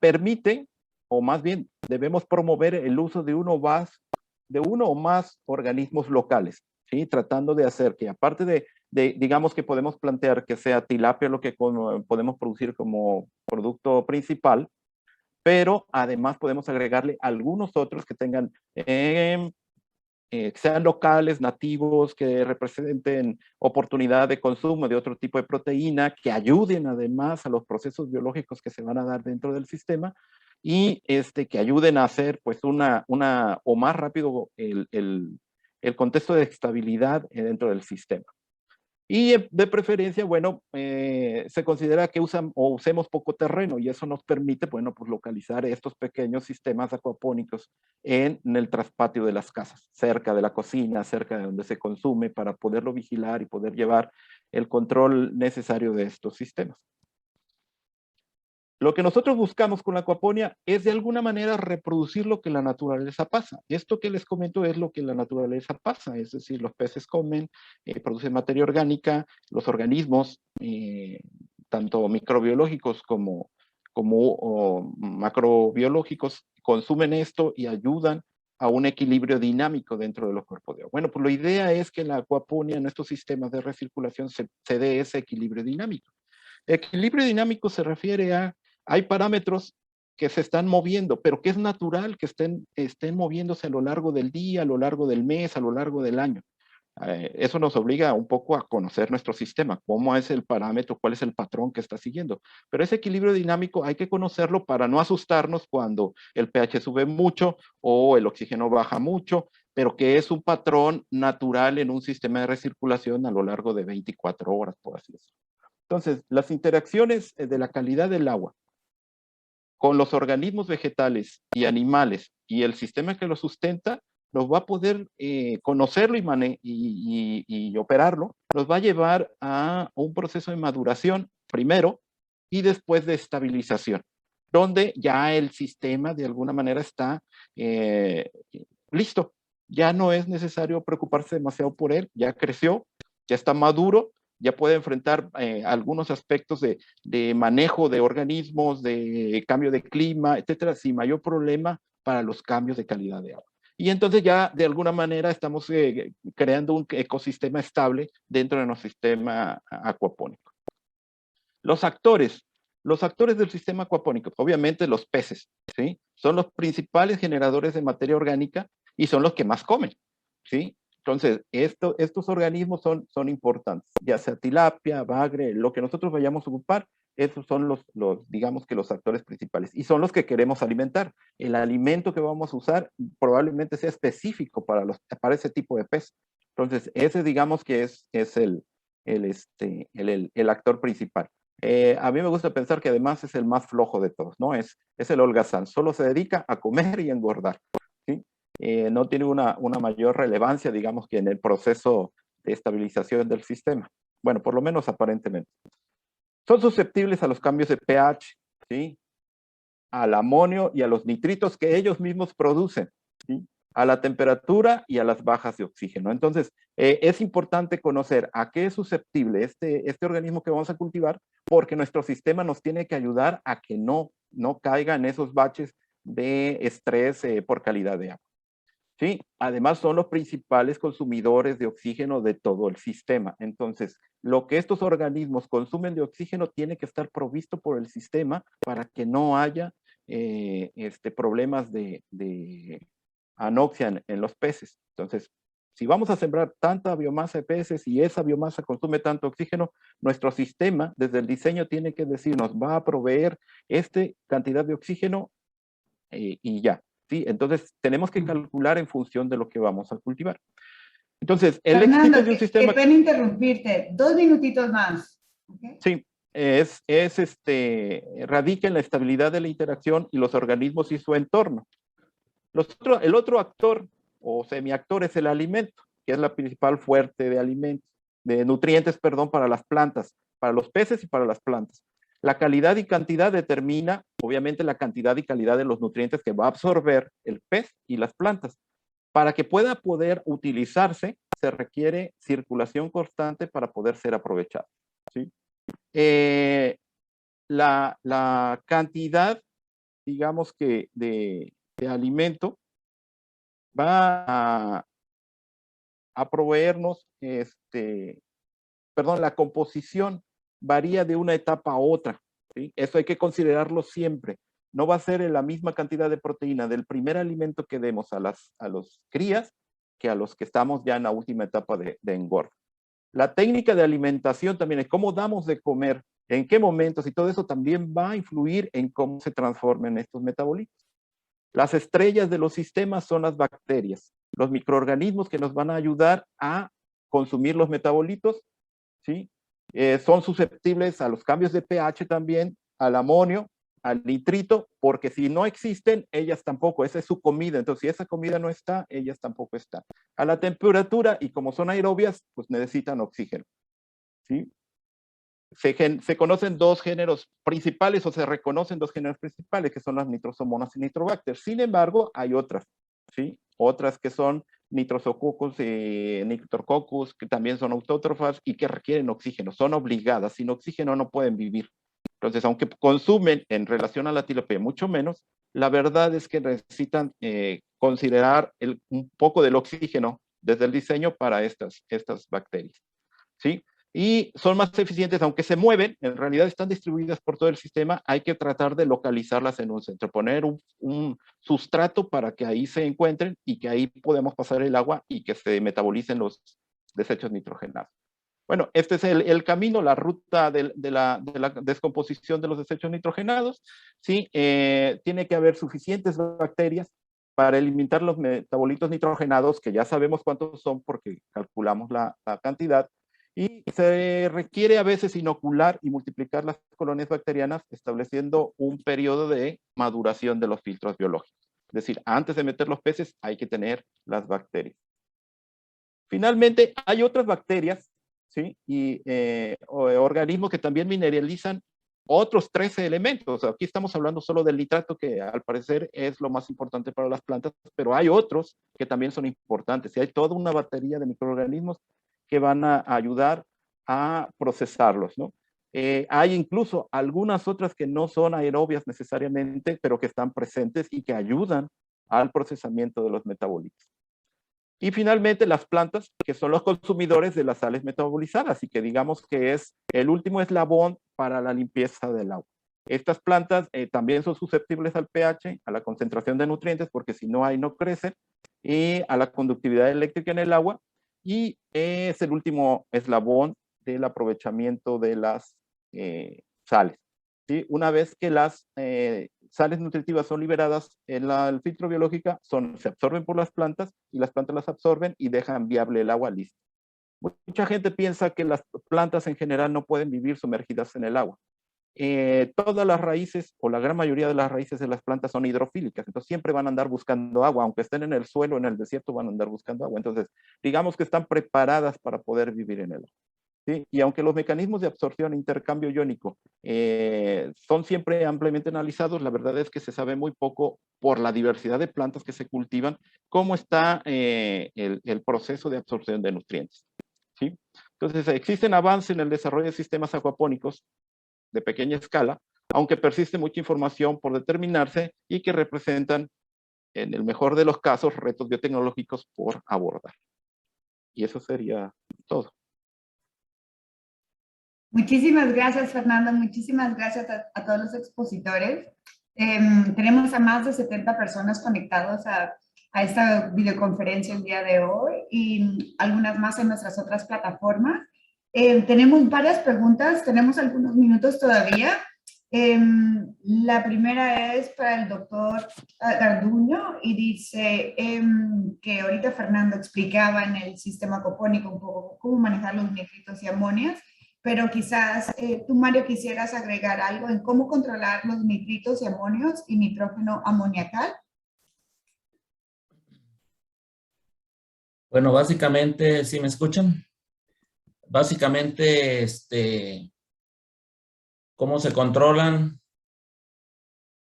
Permite, o más bien debemos promover el uso de uno o más organismos locales, ¿sí? Tratando de hacer que aparte de digamos que podemos plantear que sea tilapia lo que podemos producir como producto principal, pero además podemos agregarle algunos otros que tengan que sean locales, nativos, que representen oportunidad de consumo de otro tipo de proteína, que ayuden además a los procesos biológicos que se van a dar dentro del sistema y que ayuden a hacer pues o más rápido el contexto de estabilidad dentro del sistema. Y de preferencia, bueno, se considera que usemos poco terreno y eso nos permite, bueno, pues localizar estos pequeños sistemas acuapónicos en el traspatio de las casas, cerca de la cocina, cerca de donde se consume, para poderlo vigilar y poder llevar el control necesario de estos sistemas. Lo que nosotros buscamos con la acuaponía es de alguna manera reproducir lo que la naturaleza pasa. Esto que les comento es lo que la naturaleza pasa, es decir, los peces comen, producen materia orgánica, los organismos, tanto microbiológicos como macrobiológicos, consumen esto y ayudan a un equilibrio dinámico dentro de los cuerpos de agua. Bueno, pues la idea es que la acuaponía en estos sistemas de recirculación se dé ese equilibrio dinámico. Equilibrio dinámico se refiere a hay parámetros que se están moviendo, pero que es natural que estén moviéndose a lo largo del día, a lo largo del mes, a lo largo del año. Eso nos obliga un poco a conocer nuestro sistema, cómo es el parámetro, cuál es el patrón que está siguiendo. Pero ese equilibrio dinámico hay que conocerlo para no asustarnos cuando el pH sube mucho o el oxígeno baja mucho, pero que es un patrón natural en un sistema de recirculación a lo largo de 24 horas, por así decirlo. Entonces, las interacciones de la calidad del agua con los organismos vegetales y animales y el sistema que lo sustenta, nos va a poder conocerlo y operarlo, nos va a llevar a un proceso de maduración primero y después de estabilización, donde ya el sistema de alguna manera está listo. Ya no es necesario preocuparse demasiado por él, ya creció, ya está maduro, ya puede enfrentar algunos aspectos de manejo de organismos, de cambio de clima, etcétera, sin mayor problema para los cambios de calidad de agua. Y entonces ya de alguna manera estamos creando un ecosistema estable dentro de nuestro sistema acuapónico. Los actores del sistema acuapónico, obviamente los peces, ¿sí? Son los principales generadores de materia orgánica y son los que más comen, ¿sí? Entonces, estos organismos son importantes, ya sea tilapia, bagre, lo que nosotros vayamos a ocupar, esos son digamos que los actores principales y son los que queremos alimentar. El alimento que vamos a usar probablemente sea específico para ese tipo de pez. Entonces, ese digamos que es el actor principal. A mí me gusta pensar que además es el más flojo de todos, ¿no? Es el holgazán, solo se dedica a comer y engordar, ¿sí? No tiene una mayor relevancia, digamos, que en el proceso de estabilización del sistema. Bueno, por lo menos aparentemente. Son susceptibles a los cambios de pH, ¿sí? Al amonio y a los nitritos que ellos mismos producen, ¿sí? A la temperatura y a las bajas de oxígeno. Entonces, es importante conocer a qué es susceptible este organismo que vamos a cultivar, porque nuestro sistema nos tiene que ayudar a que no caiga en esos baches de estrés por calidad de agua. Sí, además son los principales consumidores de oxígeno de todo el sistema. Entonces, lo que estos organismos consumen de oxígeno tiene que estar provisto por el sistema para que no haya problemas de anoxia en los peces. Entonces, si vamos a sembrar tanta biomasa de peces y esa biomasa consume tanto oxígeno, nuestro sistema desde el diseño tiene que decirnos, va a proveer esta cantidad de oxígeno y ya. ¿Sí? Entonces, tenemos que calcular en función de lo que vamos a cultivar. Entonces, el Fernando, éxito de un sistema... qué pena interrumpirte. 2 minutitos más. ¿Okay? Sí, radica en la estabilidad de la interacción y los organismos y su entorno. El otro actor o semiactor es el alimento, que es la principal fuente de nutrientes, para las plantas, para los peces y para las plantas. La calidad y cantidad determina, obviamente, la cantidad y calidad de los nutrientes que va a absorber el pez y las plantas. Para que pueda poder utilizarse, se requiere circulación constante para poder ser aprovechado, ¿sí? La cantidad, digamos que de alimento va a proveernos, la composición varía de una etapa a otra, ¿sí? Eso hay que considerarlo siempre. No va a ser la misma cantidad de proteína del primer alimento que demos a los crías que a los que estamos ya en la última etapa de engorda. La técnica de alimentación también es cómo damos de comer, en qué momentos, y todo eso también va a influir en cómo se transformen estos metabolitos. Las estrellas de los sistemas son las bacterias, los microorganismos que nos van a ayudar a consumir los metabolitos, ¿sí? Son susceptibles a los cambios de pH también, al amonio, al nitrito, porque si no existen, ellas tampoco, esa es su comida, entonces si esa comida no está, ellas tampoco están. A la temperatura, y como son aerobias, pues necesitan oxígeno, ¿sí? Se conocen dos géneros principales, o se reconocen dos géneros principales, que son las nitrosomonas y nitrobacter. Sin embargo, hay otras, ¿sí? Otras que son nitrosococcus y nitrococcus, que también son autótrofas y que requieren oxígeno, son obligadas, sin oxígeno no pueden vivir. Entonces, aunque consumen en relación a la tilapia mucho menos, la verdad es que necesitan considerar un poco del oxígeno desde el diseño para estas bacterias, ¿sí? Y son más eficientes, aunque se mueven, en realidad están distribuidas por todo el sistema, hay que tratar de localizarlas en un centro, poner un sustrato para que ahí se encuentren y que ahí podemos pasar el agua y que se metabolicen los desechos nitrogenados. Bueno, este es el camino, la ruta de la descomposición de los desechos nitrogenados, ¿sí? Tiene que haber suficientes bacterias para eliminar los metabolitos nitrogenados, que ya sabemos cuántos son porque calculamos la cantidad, y se requiere a veces inocular y multiplicar las colonias bacterianas estableciendo un periodo de maduración de los filtros biológicos. Es decir, antes de meter los peces hay que tener las bacterias. Finalmente, hay otras bacterias, ¿sí? Y organismos que también mineralizan otros 13 elementos. Aquí estamos hablando solo del nitrato, que al parecer es lo más importante para las plantas, pero hay otros que también son importantes. Y hay toda una batería de microorganismos que van a ayudar a procesarlos, ¿no? Hay incluso algunas otras que no son aerobias necesariamente, pero que están presentes y que ayudan al procesamiento de los metabolitos. Y finalmente las plantas, que son los consumidores de las sales metabolizadas y que digamos que es el último eslabón para la limpieza del agua. Estas plantas también son susceptibles al pH, a la concentración de nutrientes, porque si no hay no crecen, y a la conductividad eléctrica en el agua, y es el último eslabón del aprovechamiento de las sales, ¿sí? Una vez que las sales nutritivas son liberadas en el filtro biológico, se absorben por las plantas y las plantas las absorben y dejan viable el agua lista. Mucha gente piensa que las plantas en general no pueden vivir sumergidas en el agua. Todas las raíces o la gran mayoría de las raíces de las plantas son hidrofílicas, entonces siempre van a andar buscando agua, aunque estén en el suelo, en el desierto, van a andar buscando agua. Entonces, digamos que están preparadas para poder vivir en el agua, ¿sí? Y aunque los mecanismos de absorción e intercambio iónico son siempre ampliamente analizados, la verdad es que se sabe muy poco por la diversidad de plantas que se cultivan, cómo está el proceso de absorción de nutrientes, ¿sí? Entonces, existen avances en el desarrollo de sistemas acuapónicos de pequeña escala, aunque persiste mucha información por determinarse y que representan, en el mejor de los casos, retos biotecnológicos por abordar. Y eso sería todo. Muchísimas gracias, Fernando. Muchísimas gracias a todos los expositores. Tenemos a más de 70 personas conectados a esta videoconferencia el día de hoy y algunas más en nuestras otras plataformas. Tenemos varias preguntas, tenemos algunos minutos todavía. La primera es para el doctor Garduño y dice que ahorita Fernando explicaba en el sistema acopónico un poco cómo manejar los nitritos y amonias, pero quizás tú, Mario, quisieras agregar algo en cómo controlar los nitritos y amonios y nitrógeno amoniacal. Bueno, básicamente, ¿sí me escuchan? Básicamente, ¿cómo se controlan?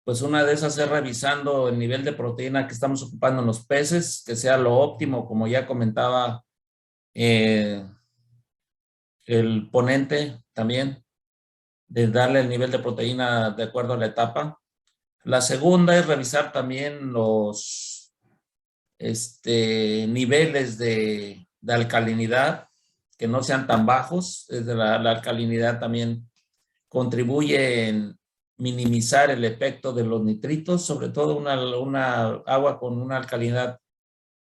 Pues una de esas es revisando el nivel de proteína que estamos ocupando en los peces, que sea lo óptimo, como ya comentaba el ponente también, de darle el nivel de proteína de acuerdo a la etapa. La segunda es revisar también los niveles de alcalinidad, que no sean tan bajos. La alcalinidad también contribuye en minimizar el efecto de los nitritos, sobre todo una agua con una alcalinidad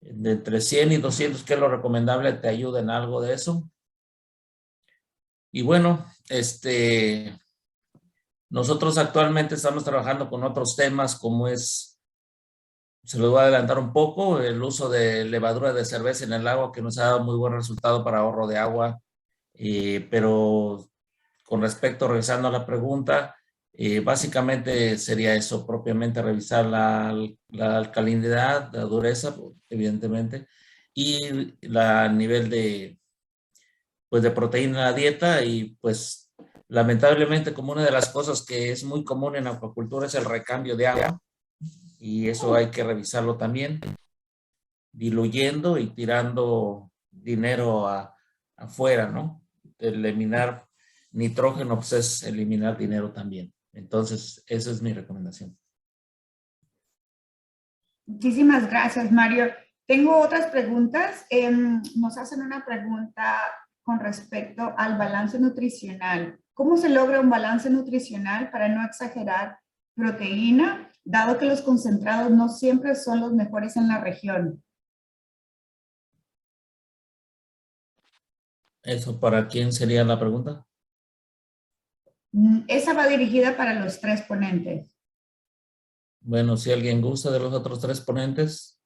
de entre 100 y 200, que es lo recomendable, te ayuda en algo de eso. Y bueno, nosotros actualmente estamos trabajando con otros temas como es, se los voy a adelantar un poco, el uso de levadura de cerveza en el agua, que nos ha dado muy buen resultado para ahorro de agua. Pero con respecto, regresando a la pregunta, básicamente sería eso, propiamente revisar la alcalinidad, la dureza, evidentemente, y el nivel de, pues, de proteína en la dieta. Y pues lamentablemente, como una de las cosas que es muy común en acuacultura es el recambio de agua, y eso hay que revisarlo también, diluyendo y tirando dinero afuera, ¿no? Eliminar nitrógeno, pues es eliminar dinero también. Entonces, esa es mi recomendación. Muchísimas gracias, Mario. Tengo otras preguntas. Nos hacen una pregunta con respecto al balance nutricional. ¿Cómo se logra un balance nutricional para no exagerar proteína, dado que los concentrados no siempre son los mejores en la región? ¿Eso para quién sería la pregunta? Esa va dirigida para los tres ponentes. Bueno, si alguien gusta de los otros tres ponentes.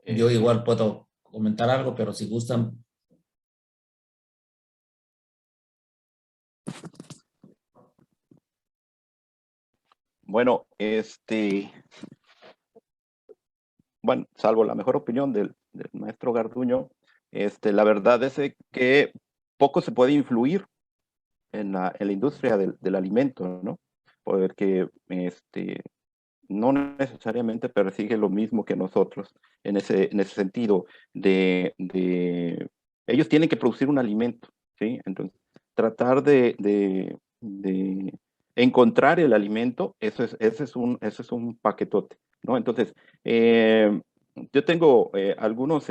Yo igual puedo comentar algo, pero si gustan. Bueno, bueno, salvo la mejor opinión del maestro Garduño, la verdad es que poco se puede influir en la industria del alimento, ¿no? Porque no necesariamente persigue lo mismo que nosotros en ese sentido ellos tienen que producir un alimento, ¿sí? Entonces, tratar de encontrar el alimento, ese es un paquetote, ¿no? Entonces, yo tengo algunos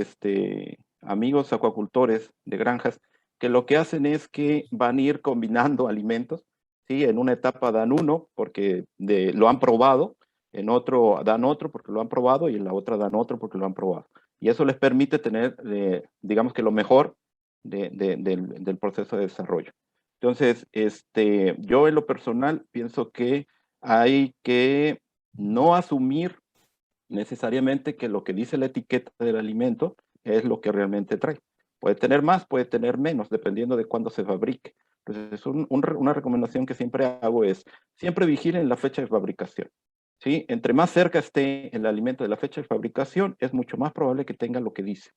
amigos acuacultores de granjas que lo que hacen es que van a ir combinando alimentos, ¿sí? En una etapa dan uno porque lo han probado, en otro dan otro porque lo han probado y en la otra dan otro porque lo han probado. Y eso les permite tener, digamos que lo mejor del proceso de desarrollo. Entonces, yo en lo personal pienso que hay que no asumir necesariamente que lo que dice la etiqueta del alimento es lo que realmente trae. Puede tener más, puede tener menos, dependiendo de cuándo se fabrique. Entonces, una recomendación que siempre hago es, siempre vigilen la fecha de fabricación. ¿Sí? Entre más cerca esté el alimento de la fecha de fabricación, es mucho más probable que tenga lo que dice.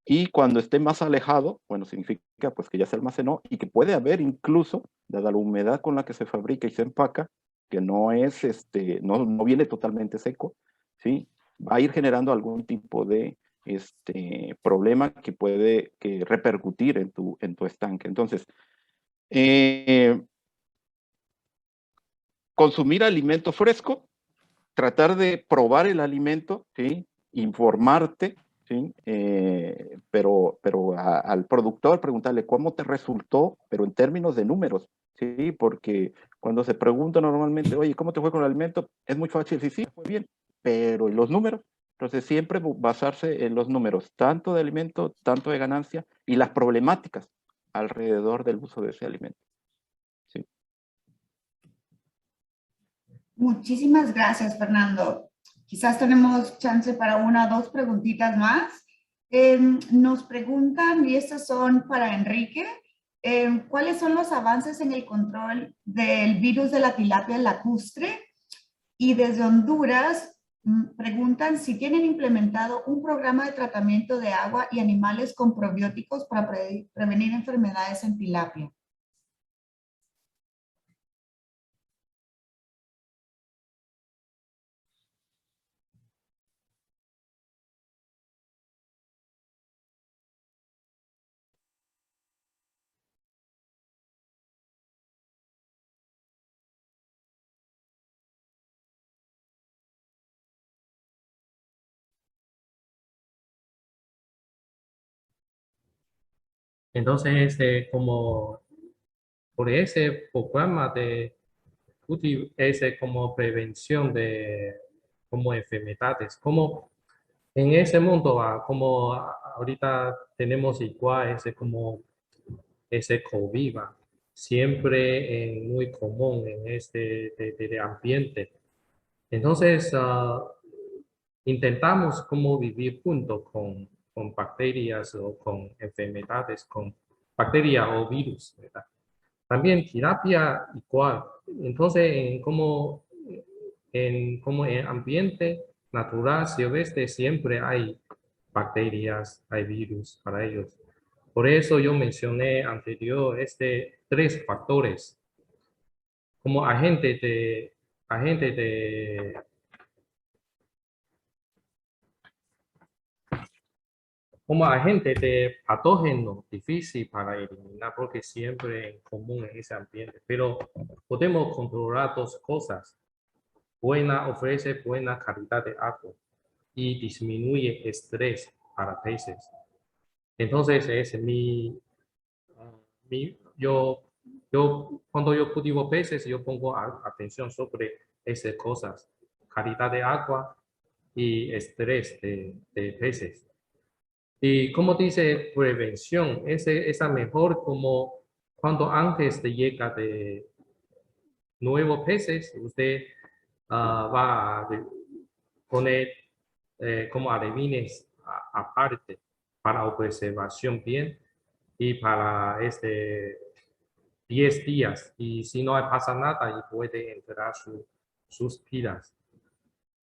Y cuando esté más alejado, bueno, significa pues que ya se almacenó y que puede haber incluso, dada la humedad con la que se fabrica y se empaca, que no es, no viene totalmente seco, ¿sí? Va a ir generando algún tipo de problema que puede repercutir en tu estanque. Entonces, consumir alimento fresco, tratar de probar el alimento, ¿sí? Informarte, ¿sí? Pero al productor preguntarle cómo te resultó, pero en términos de números, ¿sí? Porque cuando se pregunta normalmente, oye, ¿cómo te fue con el alimento? Es muy fácil decir, sí, fue bien, pero ¿y los números? Entonces siempre basarse en los números, tanto de alimento, tanto de ganancia, y las problemáticas alrededor del uso de ese alimento. ¿Sí? Muchísimas gracias, Fernando. Quizás tenemos chance para una o dos preguntitas más. Nos preguntan, y estas son para Enrique, ¿cuáles son los avances en el control del virus de la tilapia lacustre? Y desde Honduras preguntan si tienen implementado un programa de tratamiento de agua y animales con probióticos para prevenir enfermedades en tilapia. Entonces, como por ese programa de es como prevención de como enfermedades, como en ese mundo, como ahorita tenemos igual ese como ese COVID, siempre muy común en este de ambiente. Entonces, intentamos como vivir junto con bacterias o con enfermedades, con bacterias o virus, ¿verdad? También terapia igual. Entonces, como en ambiente natural silvestre siempre hay bacterias, hay virus para ellos. Por eso yo mencioné anterior tres factores como agente de como agente de patógeno difícil para eliminar porque siempre en común en ese ambiente. Pero podemos controlar dos cosas. Ofrece buena calidad de agua y disminuye estrés para peces. Entonces es cuando yo cultivo peces, yo pongo atención sobre esas cosas, calidad de agua y estrés de peces. Y como dice prevención, esa mejor como cuando antes de llegar de nuevos peces, usted va a poner como alevines aparte para observación bien y para 10 días. Y si no pasa nada, y puede entrar sus pilas.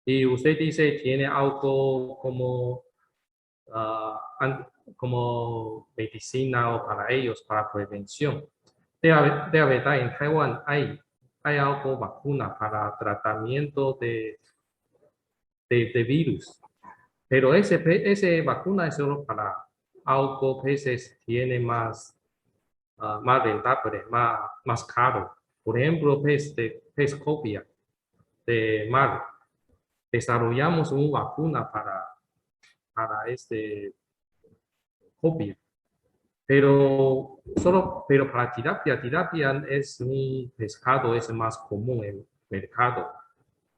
Y usted dice, tiene algo como medicina o para ellos, para prevención. De verdad, en Taiwán hay algo vacuna para tratamiento de virus, pero ese vacuna es solo para algo peces tiene más rentable, más caro. Por ejemplo, pez copia de mar. Desarrollamos una vacuna para copia. Pero para tilapia es un pescado, es más común en el mercado.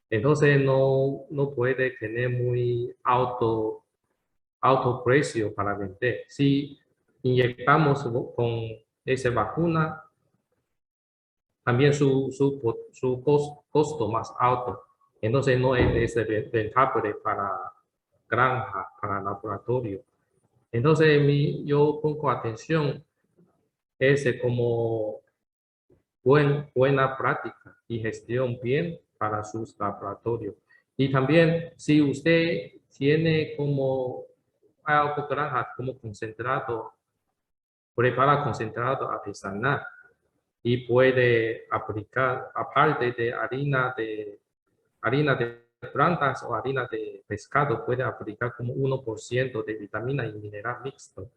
Entonces no puede tener muy alto precio para vender. Si inyectamos con esa vacuna, también su costo más alto. Entonces no es rentable para granja, para laboratorio. Entonces yo pongo atención como buena práctica y gestión bien para sus laboratorios. Y también si usted tiene como algo granja como concentrado, prepara concentrado artesanal y puede aplicar aparte de harina de plantas o harina de pescado, puede aplicar como 1% de vitamina y mineral mixto.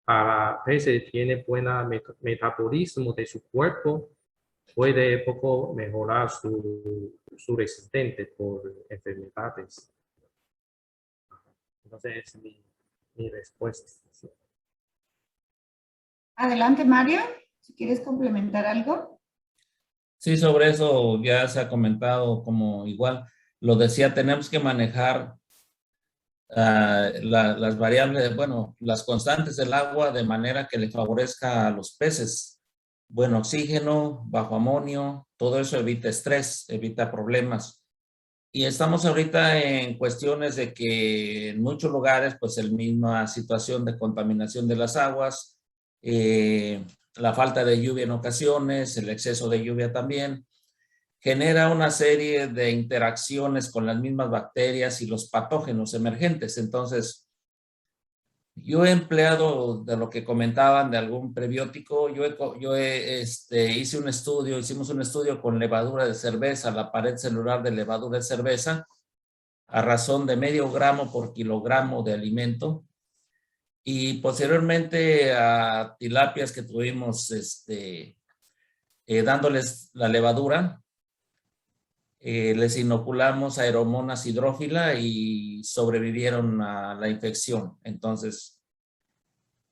Para peces tiene buena metabolismo de su cuerpo, puede poco mejorar su resistente por enfermedades. Entonces es mi respuesta. Sí. Adelante, Mario, si quieres complementar algo. Sí, sobre eso ya se ha comentado como igual. Lo decía, tenemos que manejar las variables, bueno, las constantes del agua de manera que le favorezca a los peces. Buen oxígeno, bajo amonio, todo eso evita estrés, evita problemas. Y estamos ahorita en cuestiones de que en muchos lugares, pues la misma situación de contaminación de las aguas, la falta de lluvia en ocasiones, el exceso de lluvia también, genera una serie de interacciones con las mismas bacterias y los patógenos emergentes. Entonces, yo he empleado de lo que comentaban de algún prebiótico, hicimos un estudio con levadura de cerveza, la pared celular de levadura de cerveza, a razón de medio gramo por kilogramo de alimento. Y posteriormente a tilapias que tuvimos dándoles la levadura, les inoculamos Aeromonas hidrófila y sobrevivieron a la infección. Entonces,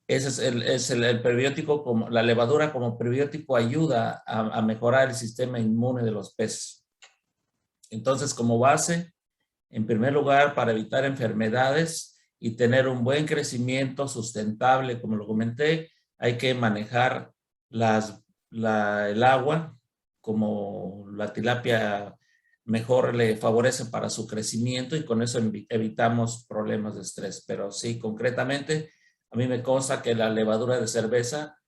Ese es el prebiótico, como la levadura como prebiótico ayuda a mejorar el sistema inmune de los peces. Entonces, como base, en primer lugar, para evitar enfermedades y tener un buen crecimiento sustentable, como lo comenté, hay que manejar el agua, como la tilapia mejor le favorece para su crecimiento y con eso evitamos problemas de estrés. Pero sí, concretamente, a mí me consta que la levadura de cerveza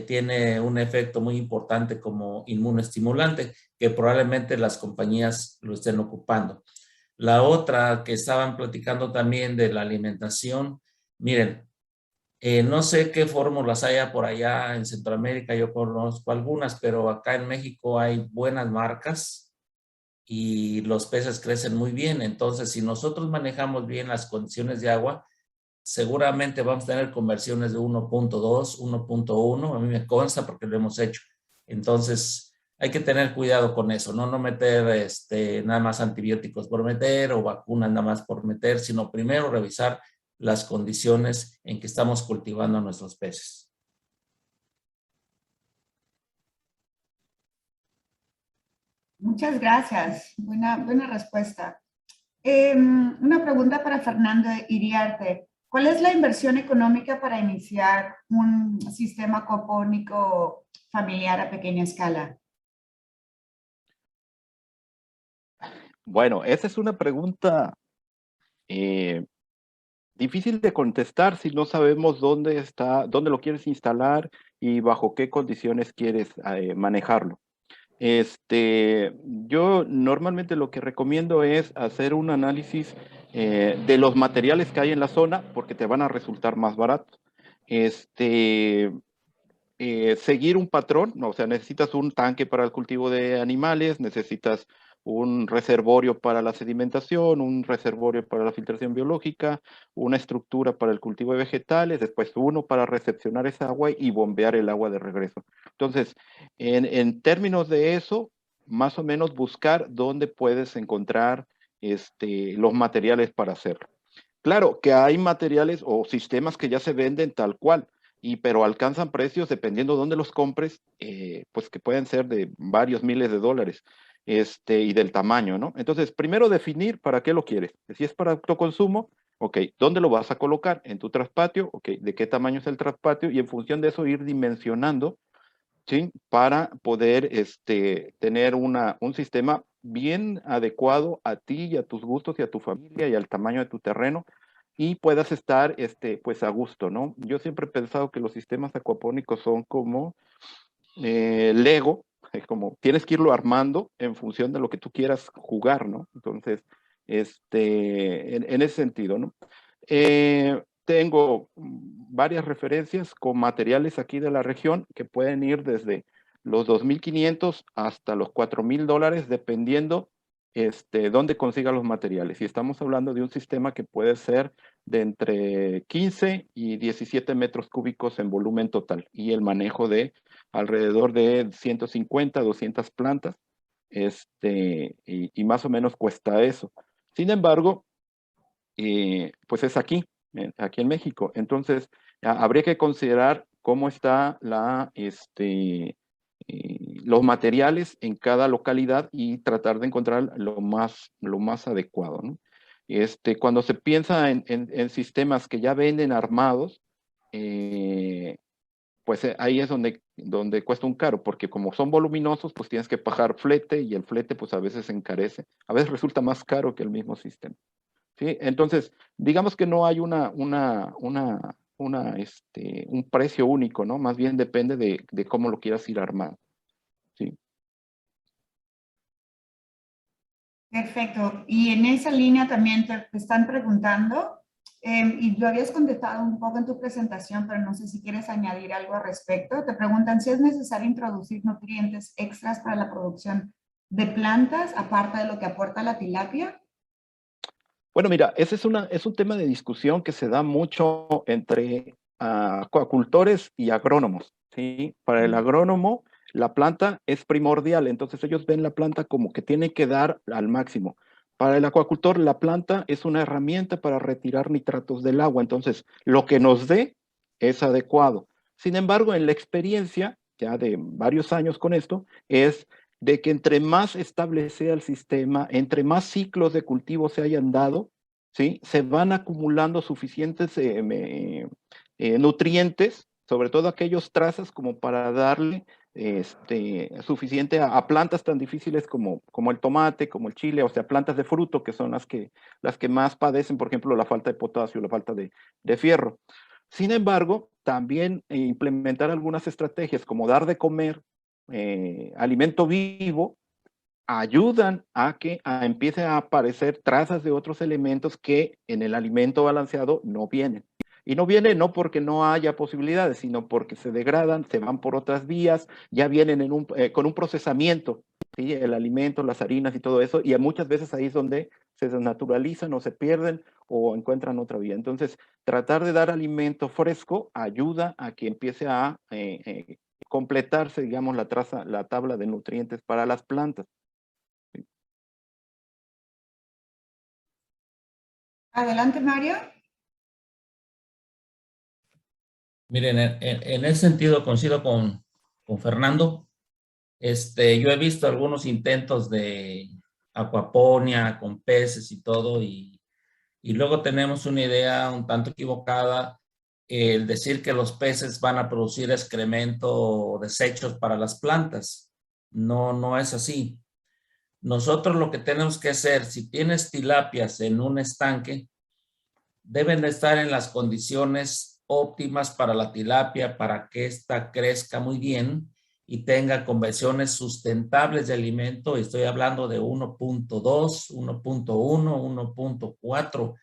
tiene un efecto muy importante como inmunoestimulante, que probablemente las compañías lo estén ocupando. La otra que estaban platicando también de la alimentación, miren, no sé qué fórmulas haya por allá en Centroamérica, yo conozco algunas, pero acá en México hay buenas marcas y los peces crecen muy bien. Entonces, si nosotros manejamos bien las condiciones de agua, seguramente vamos a tener conversiones de 1.2, 1.1. A mí me consta porque lo hemos hecho. Entonces, hay que tener cuidado con eso, ¿no? No meter nada más antibióticos por meter o vacunas nada más por meter, sino primero revisar las condiciones en que estamos cultivando a nuestros peces. Muchas gracias. Buena respuesta. Una pregunta para Fernando Iriarte. ¿Cuál es la inversión económica para iniciar un sistema acuapónico familiar a pequeña escala? Bueno, esa es una pregunta difícil de contestar si no sabemos dónde lo quieres instalar y bajo qué condiciones quieres manejarlo. Yo normalmente lo que recomiendo es hacer un análisis de los materiales que hay en la zona porque te van a resultar más baratos. Seguir un patrón, o sea, necesitas un tanque para el cultivo de animales, necesitas un reservorio para la sedimentación, un reservorio para la filtración biológica, una estructura para el cultivo de vegetales, después uno para recepcionar esa agua y bombear el agua de regreso. Entonces, en términos de eso, más o menos buscar dónde puedes encontrar los materiales para hacerlo. Claro que hay materiales o sistemas que ya se venden tal cual, pero alcanzan precios dependiendo de dónde los compres, pues que pueden ser de varios miles de dólares y del tamaño, ¿no? Entonces, primero definir para qué lo quieres. Si es para autoconsumo, ok, ¿dónde lo vas a colocar? ¿En tu traspatio? Ok, ¿de qué tamaño es el traspatio? Y en función de eso ir dimensionando, ¿sí? Para poder tener un sistema bien adecuado a ti y a tus gustos y a tu familia y al tamaño de tu terreno y puedas estar pues a gusto, ¿no? Yo siempre he pensado que los sistemas acuapónicos son como Lego, como tienes que irlo armando en función de lo que tú quieras jugar, ¿no? Entonces, en ese sentido, ¿no? Tengo varias referencias con materiales aquí de la región que pueden ir desde los 2,500 hasta los $4,000, dependiendo dónde consiga los materiales. Y estamos hablando de un sistema que puede ser de entre 15 y 17 metros cúbicos en volumen total y el manejo de alrededor de 150, 200 plantas, y más o menos cuesta eso. Sin embargo, pues es aquí en México. Entonces, habría que considerar cómo está los materiales en cada localidad y tratar de encontrar lo más adecuado, ¿no? Cuando se piensa en sistemas que ya venden armados, pues ahí es donde cuesta un caro, porque como son voluminosos, pues tienes que pagar flete y el flete pues a veces encarece. A veces resulta más caro que el mismo sistema. ¿Sí? Entonces, digamos que no hay un precio único, ¿no? Más bien depende de cómo lo quieras ir armando. ¿Sí? Perfecto. Y en esa línea también te están preguntando, y lo habías contestado un poco en tu presentación, pero no sé si quieres añadir algo al respecto. Te preguntan si es necesario introducir nutrientes extras para la producción de plantas, aparte de lo que aporta la tilapia. Bueno, mira, ese es un tema de discusión que se da mucho entre acuacultores y agrónomos, ¿sí? Para el agrónomo, la planta es primordial, entonces ellos ven la planta como que tiene que dar al máximo. Para el acuacultor, la planta es una herramienta para retirar nitratos del agua, entonces lo que nos dé es adecuado. Sin embargo, en la experiencia, ya de varios años con esto, es de que entre más estable sea el sistema, entre más ciclos de cultivo se hayan dado, ¿sí? Se van acumulando suficientes nutrientes, sobre todo aquellos trazas como para darle suficiente a plantas tan difíciles como el tomate, como el chile, o sea, plantas de fruto, que son las que más padecen, por ejemplo, la falta de potasio, la falta de fierro. Sin embargo, también implementar algunas estrategias como dar de comer alimento vivo ayudan a que empiecen a aparecer trazas de otros elementos que en el alimento balanceado no vienen. Y no vienen no porque no haya posibilidades, sino porque se degradan, se van por otras vías, ya vienen con un procesamiento, ¿sí? El alimento, las harinas y todo eso, y muchas veces ahí es donde se desnaturalizan o se pierden o encuentran otra vía. Entonces, tratar de dar alimento fresco ayuda a que empiece a completarse, digamos, la tabla de nutrientes para las plantas. Adelante, Mario. Miren, en ese sentido coincido con Fernando. Yo he visto algunos intentos de acuaponia con peces y todo, y luego tenemos una idea un tanto equivocada, el decir que los peces van a producir excremento o desechos para las plantas. No, no es así. Nosotros lo que tenemos que hacer, si tienes tilapias en un estanque, deben de estar en las condiciones óptimas para la tilapia, para que ésta crezca muy bien y tenga conversiones sustentables de alimento. Estoy hablando de 1.2, 1.1,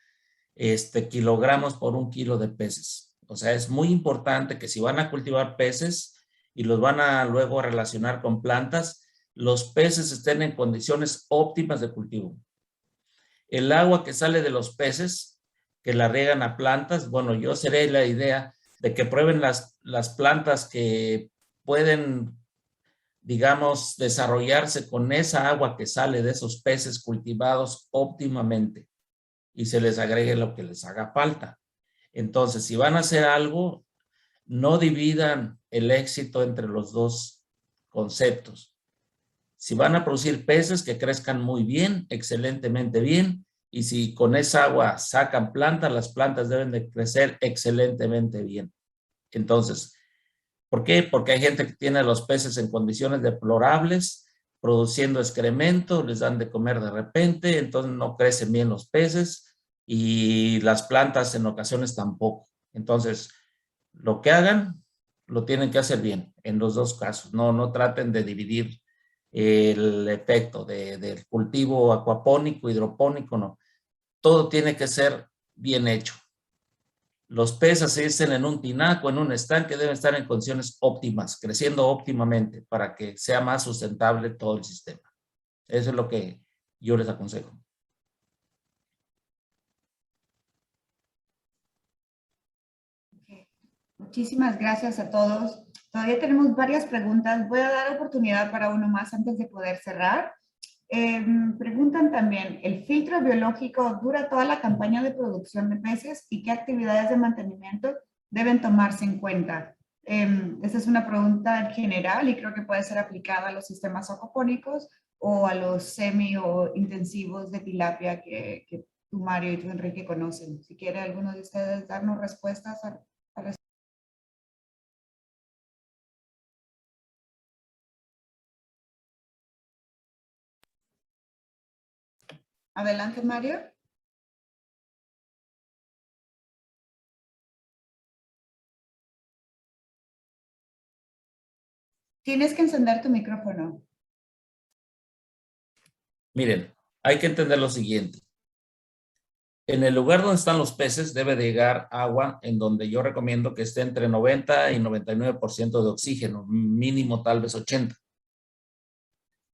1.4 kilogramos por un kilo de peces. O sea, es muy importante que si van a cultivar peces y los van a luego relacionar con plantas, los peces estén en condiciones óptimas de cultivo. El agua que sale de los peces, que la riegan a plantas, bueno, yo seré la idea de que prueben las plantas que pueden, digamos, desarrollarse con esa agua que sale de esos peces cultivados óptimamente y se les agregue lo que les haga falta. Entonces, si van a hacer algo, no dividan el éxito entre los dos conceptos. Si van a producir peces, que crezcan muy bien, excelentemente bien, y si con esa agua sacan plantas, las plantas deben de crecer excelentemente bien. Entonces, ¿por qué? Porque hay gente que tiene los peces en condiciones deplorables, produciendo excremento, les dan de comer de repente, entonces no crecen bien los peces y las plantas en ocasiones tampoco. Entonces, lo que hagan, lo tienen que hacer bien en los dos casos. No traten de dividir el efecto del cultivo acuapónico, hidropónico, no. Todo tiene que ser bien hecho. Los peces, si estén en un tinaco, en un estanque, deben estar en condiciones óptimas, creciendo óptimamente para que sea más sustentable todo el sistema. Eso es lo que yo les aconsejo. Muchísimas gracias a todos. Todavía tenemos varias preguntas. Voy a dar oportunidad para uno más antes de poder cerrar. Preguntan también, ¿el filtro biológico dura toda la campaña de producción de peces y qué actividades de mantenimiento deben tomarse en cuenta? Esta es una pregunta general y creo que puede ser aplicada a los sistemas aquapónicos o a los semi o intensivos de tilapia que tú, Mario, y tú, Enrique, conocen. Si quiere alguno de ustedes darnos respuestas a Adelante, Mario. Tienes que encender tu micrófono. Miren, hay que entender lo siguiente. En el lugar donde están los peces debe de llegar agua en donde yo recomiendo que esté entre 90 y 99% de oxígeno, mínimo tal vez 80.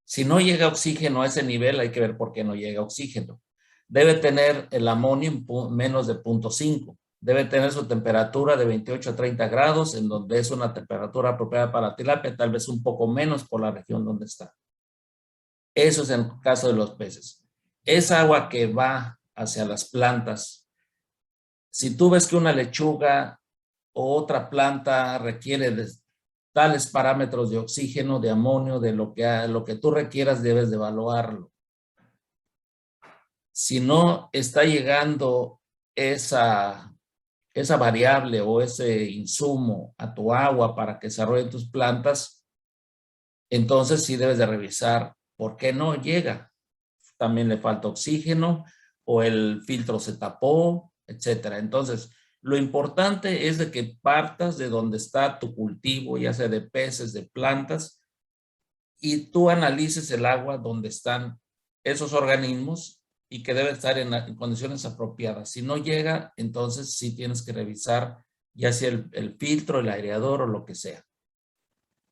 Si no llega oxígeno a ese nivel, hay que ver por qué no llega oxígeno. Debe tener el amonio en menos de 0.5. Debe tener su temperatura de 28 a 30 grados, en donde es una temperatura apropiada para la tilapia, tal vez un poco menos por la región donde está. Eso es en el caso de los peces. Esa agua que va hacia las plantas, si tú ves que una lechuga o otra planta requiere de tales parámetros de oxígeno, de amonio, de lo que tú requieras, debes de evaluarlo. Si no está llegando esa variable o ese insumo a tu agua para que desarrollen tus plantas, entonces sí debes de revisar por qué no llega. También le falta oxígeno o el filtro se tapó, etcétera. Entonces, lo importante es de que partas de donde está tu cultivo, ya sea de peces, de plantas, y tú analices el agua donde están esos organismos y que debe estar en condiciones apropiadas. Si no llega, entonces sí tienes que revisar ya sea el filtro, el aireador o lo que sea.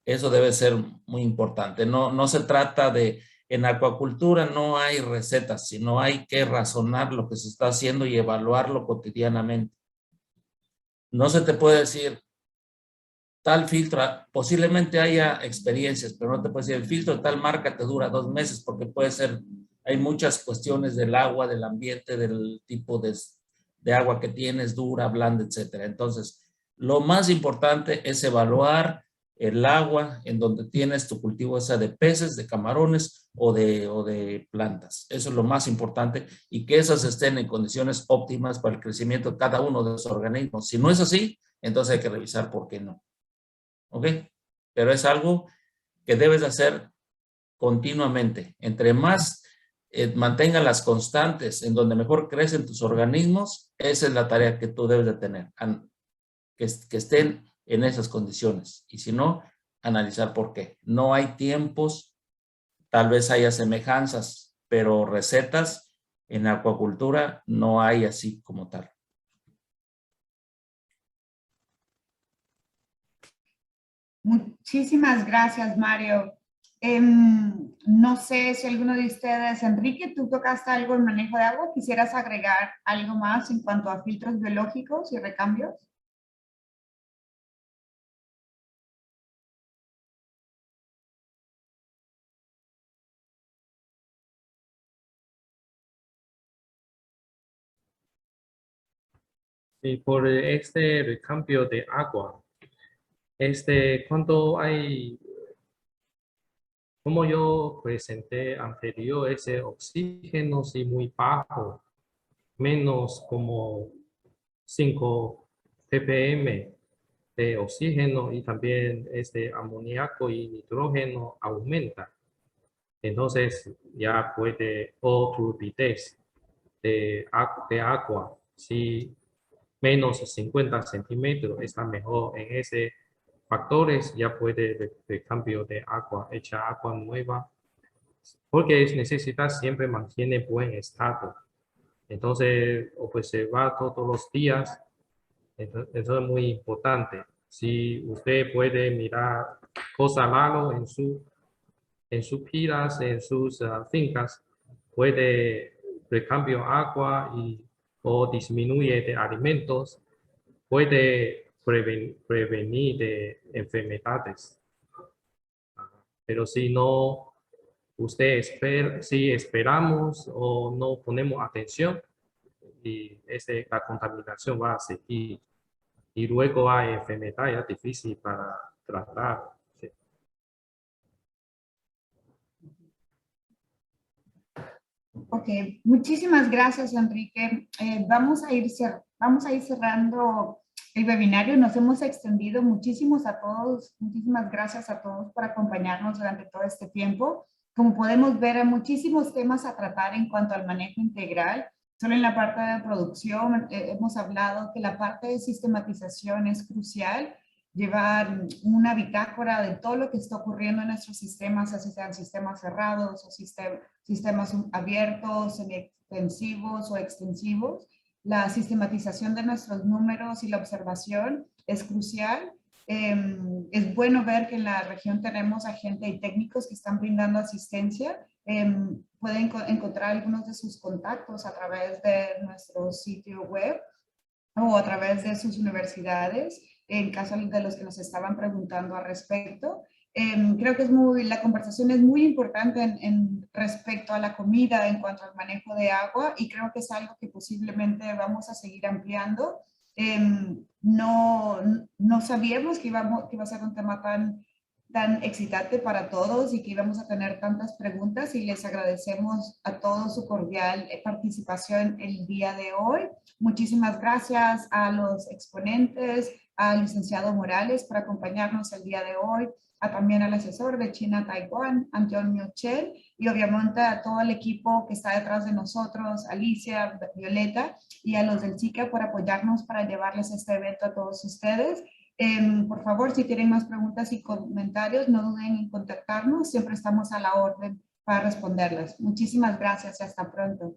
Eso debe ser muy importante. No se trata de, en acuacultura no hay recetas, sino hay que razonar lo que se está haciendo y evaluarlo cotidianamente. No se te puede decir, tal filtro, posiblemente haya experiencias, pero no te puede decir, el filtro de tal marca te dura 2 meses, porque puede ser, hay muchas cuestiones del agua, del ambiente, del tipo de agua que tienes, dura, blanda, etcétera. Entonces, lo más importante es evaluar el agua en donde tienes tu cultivo, sea de peces, de camarones o de plantas. Eso es lo más importante, y que esas estén en condiciones óptimas para el crecimiento de cada uno de los organismos. Si no es así, entonces hay que revisar por qué no. ¿Ok? Pero es algo que debes hacer continuamente. Entre más mantengan las constantes en donde mejor crecen tus organismos, esa es la tarea que tú debes de tener, que estén en esas condiciones. Y si no, analizar por qué. No hay tiempos, tal vez haya semejanzas, pero recetas en acuacultura no hay así como tal. Muchísimas gracias, Mario. No sé si alguno de ustedes, Enrique, tú tocaste algo en manejo de agua. ¿Quisieras agregar algo más en cuanto a filtros biológicos y recambios? Y por este recambio de agua, cuando hay, como yo presenté anterior, ese oxígeno sí muy bajo, menos como 5 ppm de oxígeno, y también amoníaco y nitrógeno aumenta. Entonces ya puede, o turbidez de agua, si menos 50 centímetros está mejor en ese factores, ya puede de cambio de agua, echa agua nueva, porque es necesidad siempre mantiene buen estado. Entonces, observar todos los días, eso es muy importante. Si usted puede mirar cosas raras en sus pilas, en sus fincas, puede recambio agua o disminuye de alimentos, puede prevenir de enfermedades. Pero si no, si esperamos o no ponemos atención, y la contaminación va a seguir. Y luego hay enfermedades difíciles para tratar. Sí. Ok, muchísimas gracias, Enrique. Vamos a ir cerrando el webinario. Nos hemos extendido muchísimas gracias a todos por acompañarnos durante todo este tiempo. Como podemos ver, hay muchísimos temas a tratar en cuanto al manejo integral. Solo en la parte de producción hemos hablado que la parte de sistematización es crucial. Llevar una bitácora de todo lo que está ocurriendo en nuestros sistemas, así sean sistemas cerrados o sistemas abiertos, semi-extensivos o extensivos. La sistematización de nuestros números y la observación es crucial. Es bueno ver que en la región tenemos a gente y técnicos que están brindando asistencia. Pueden encontrar algunos de sus contactos a través de nuestro sitio web o a través de sus universidades, en caso de los que nos estaban preguntando al respecto. Creo que la conversación es muy importante en respecto a la comida en cuanto al manejo de agua, y creo que es algo que posiblemente vamos a seguir ampliando. No sabíamos que iba a ser un tema tan excitante para todos y que íbamos a tener tantas preguntas, y les agradecemos a todos su cordial participación el día de hoy. Muchísimas gracias a los exponentes, al licenciado Morales por acompañarnos el día de hoy, también al asesor de China Taiwán, Antonio Chen, y obviamente a todo el equipo que está detrás de nosotros, Alicia, Violeta, y a los del SICA por apoyarnos para llevarles este evento a todos ustedes. Por favor, si tienen más preguntas y comentarios, no duden en contactarnos. Siempre estamos a la orden para responderlas. Muchísimas gracias y hasta pronto.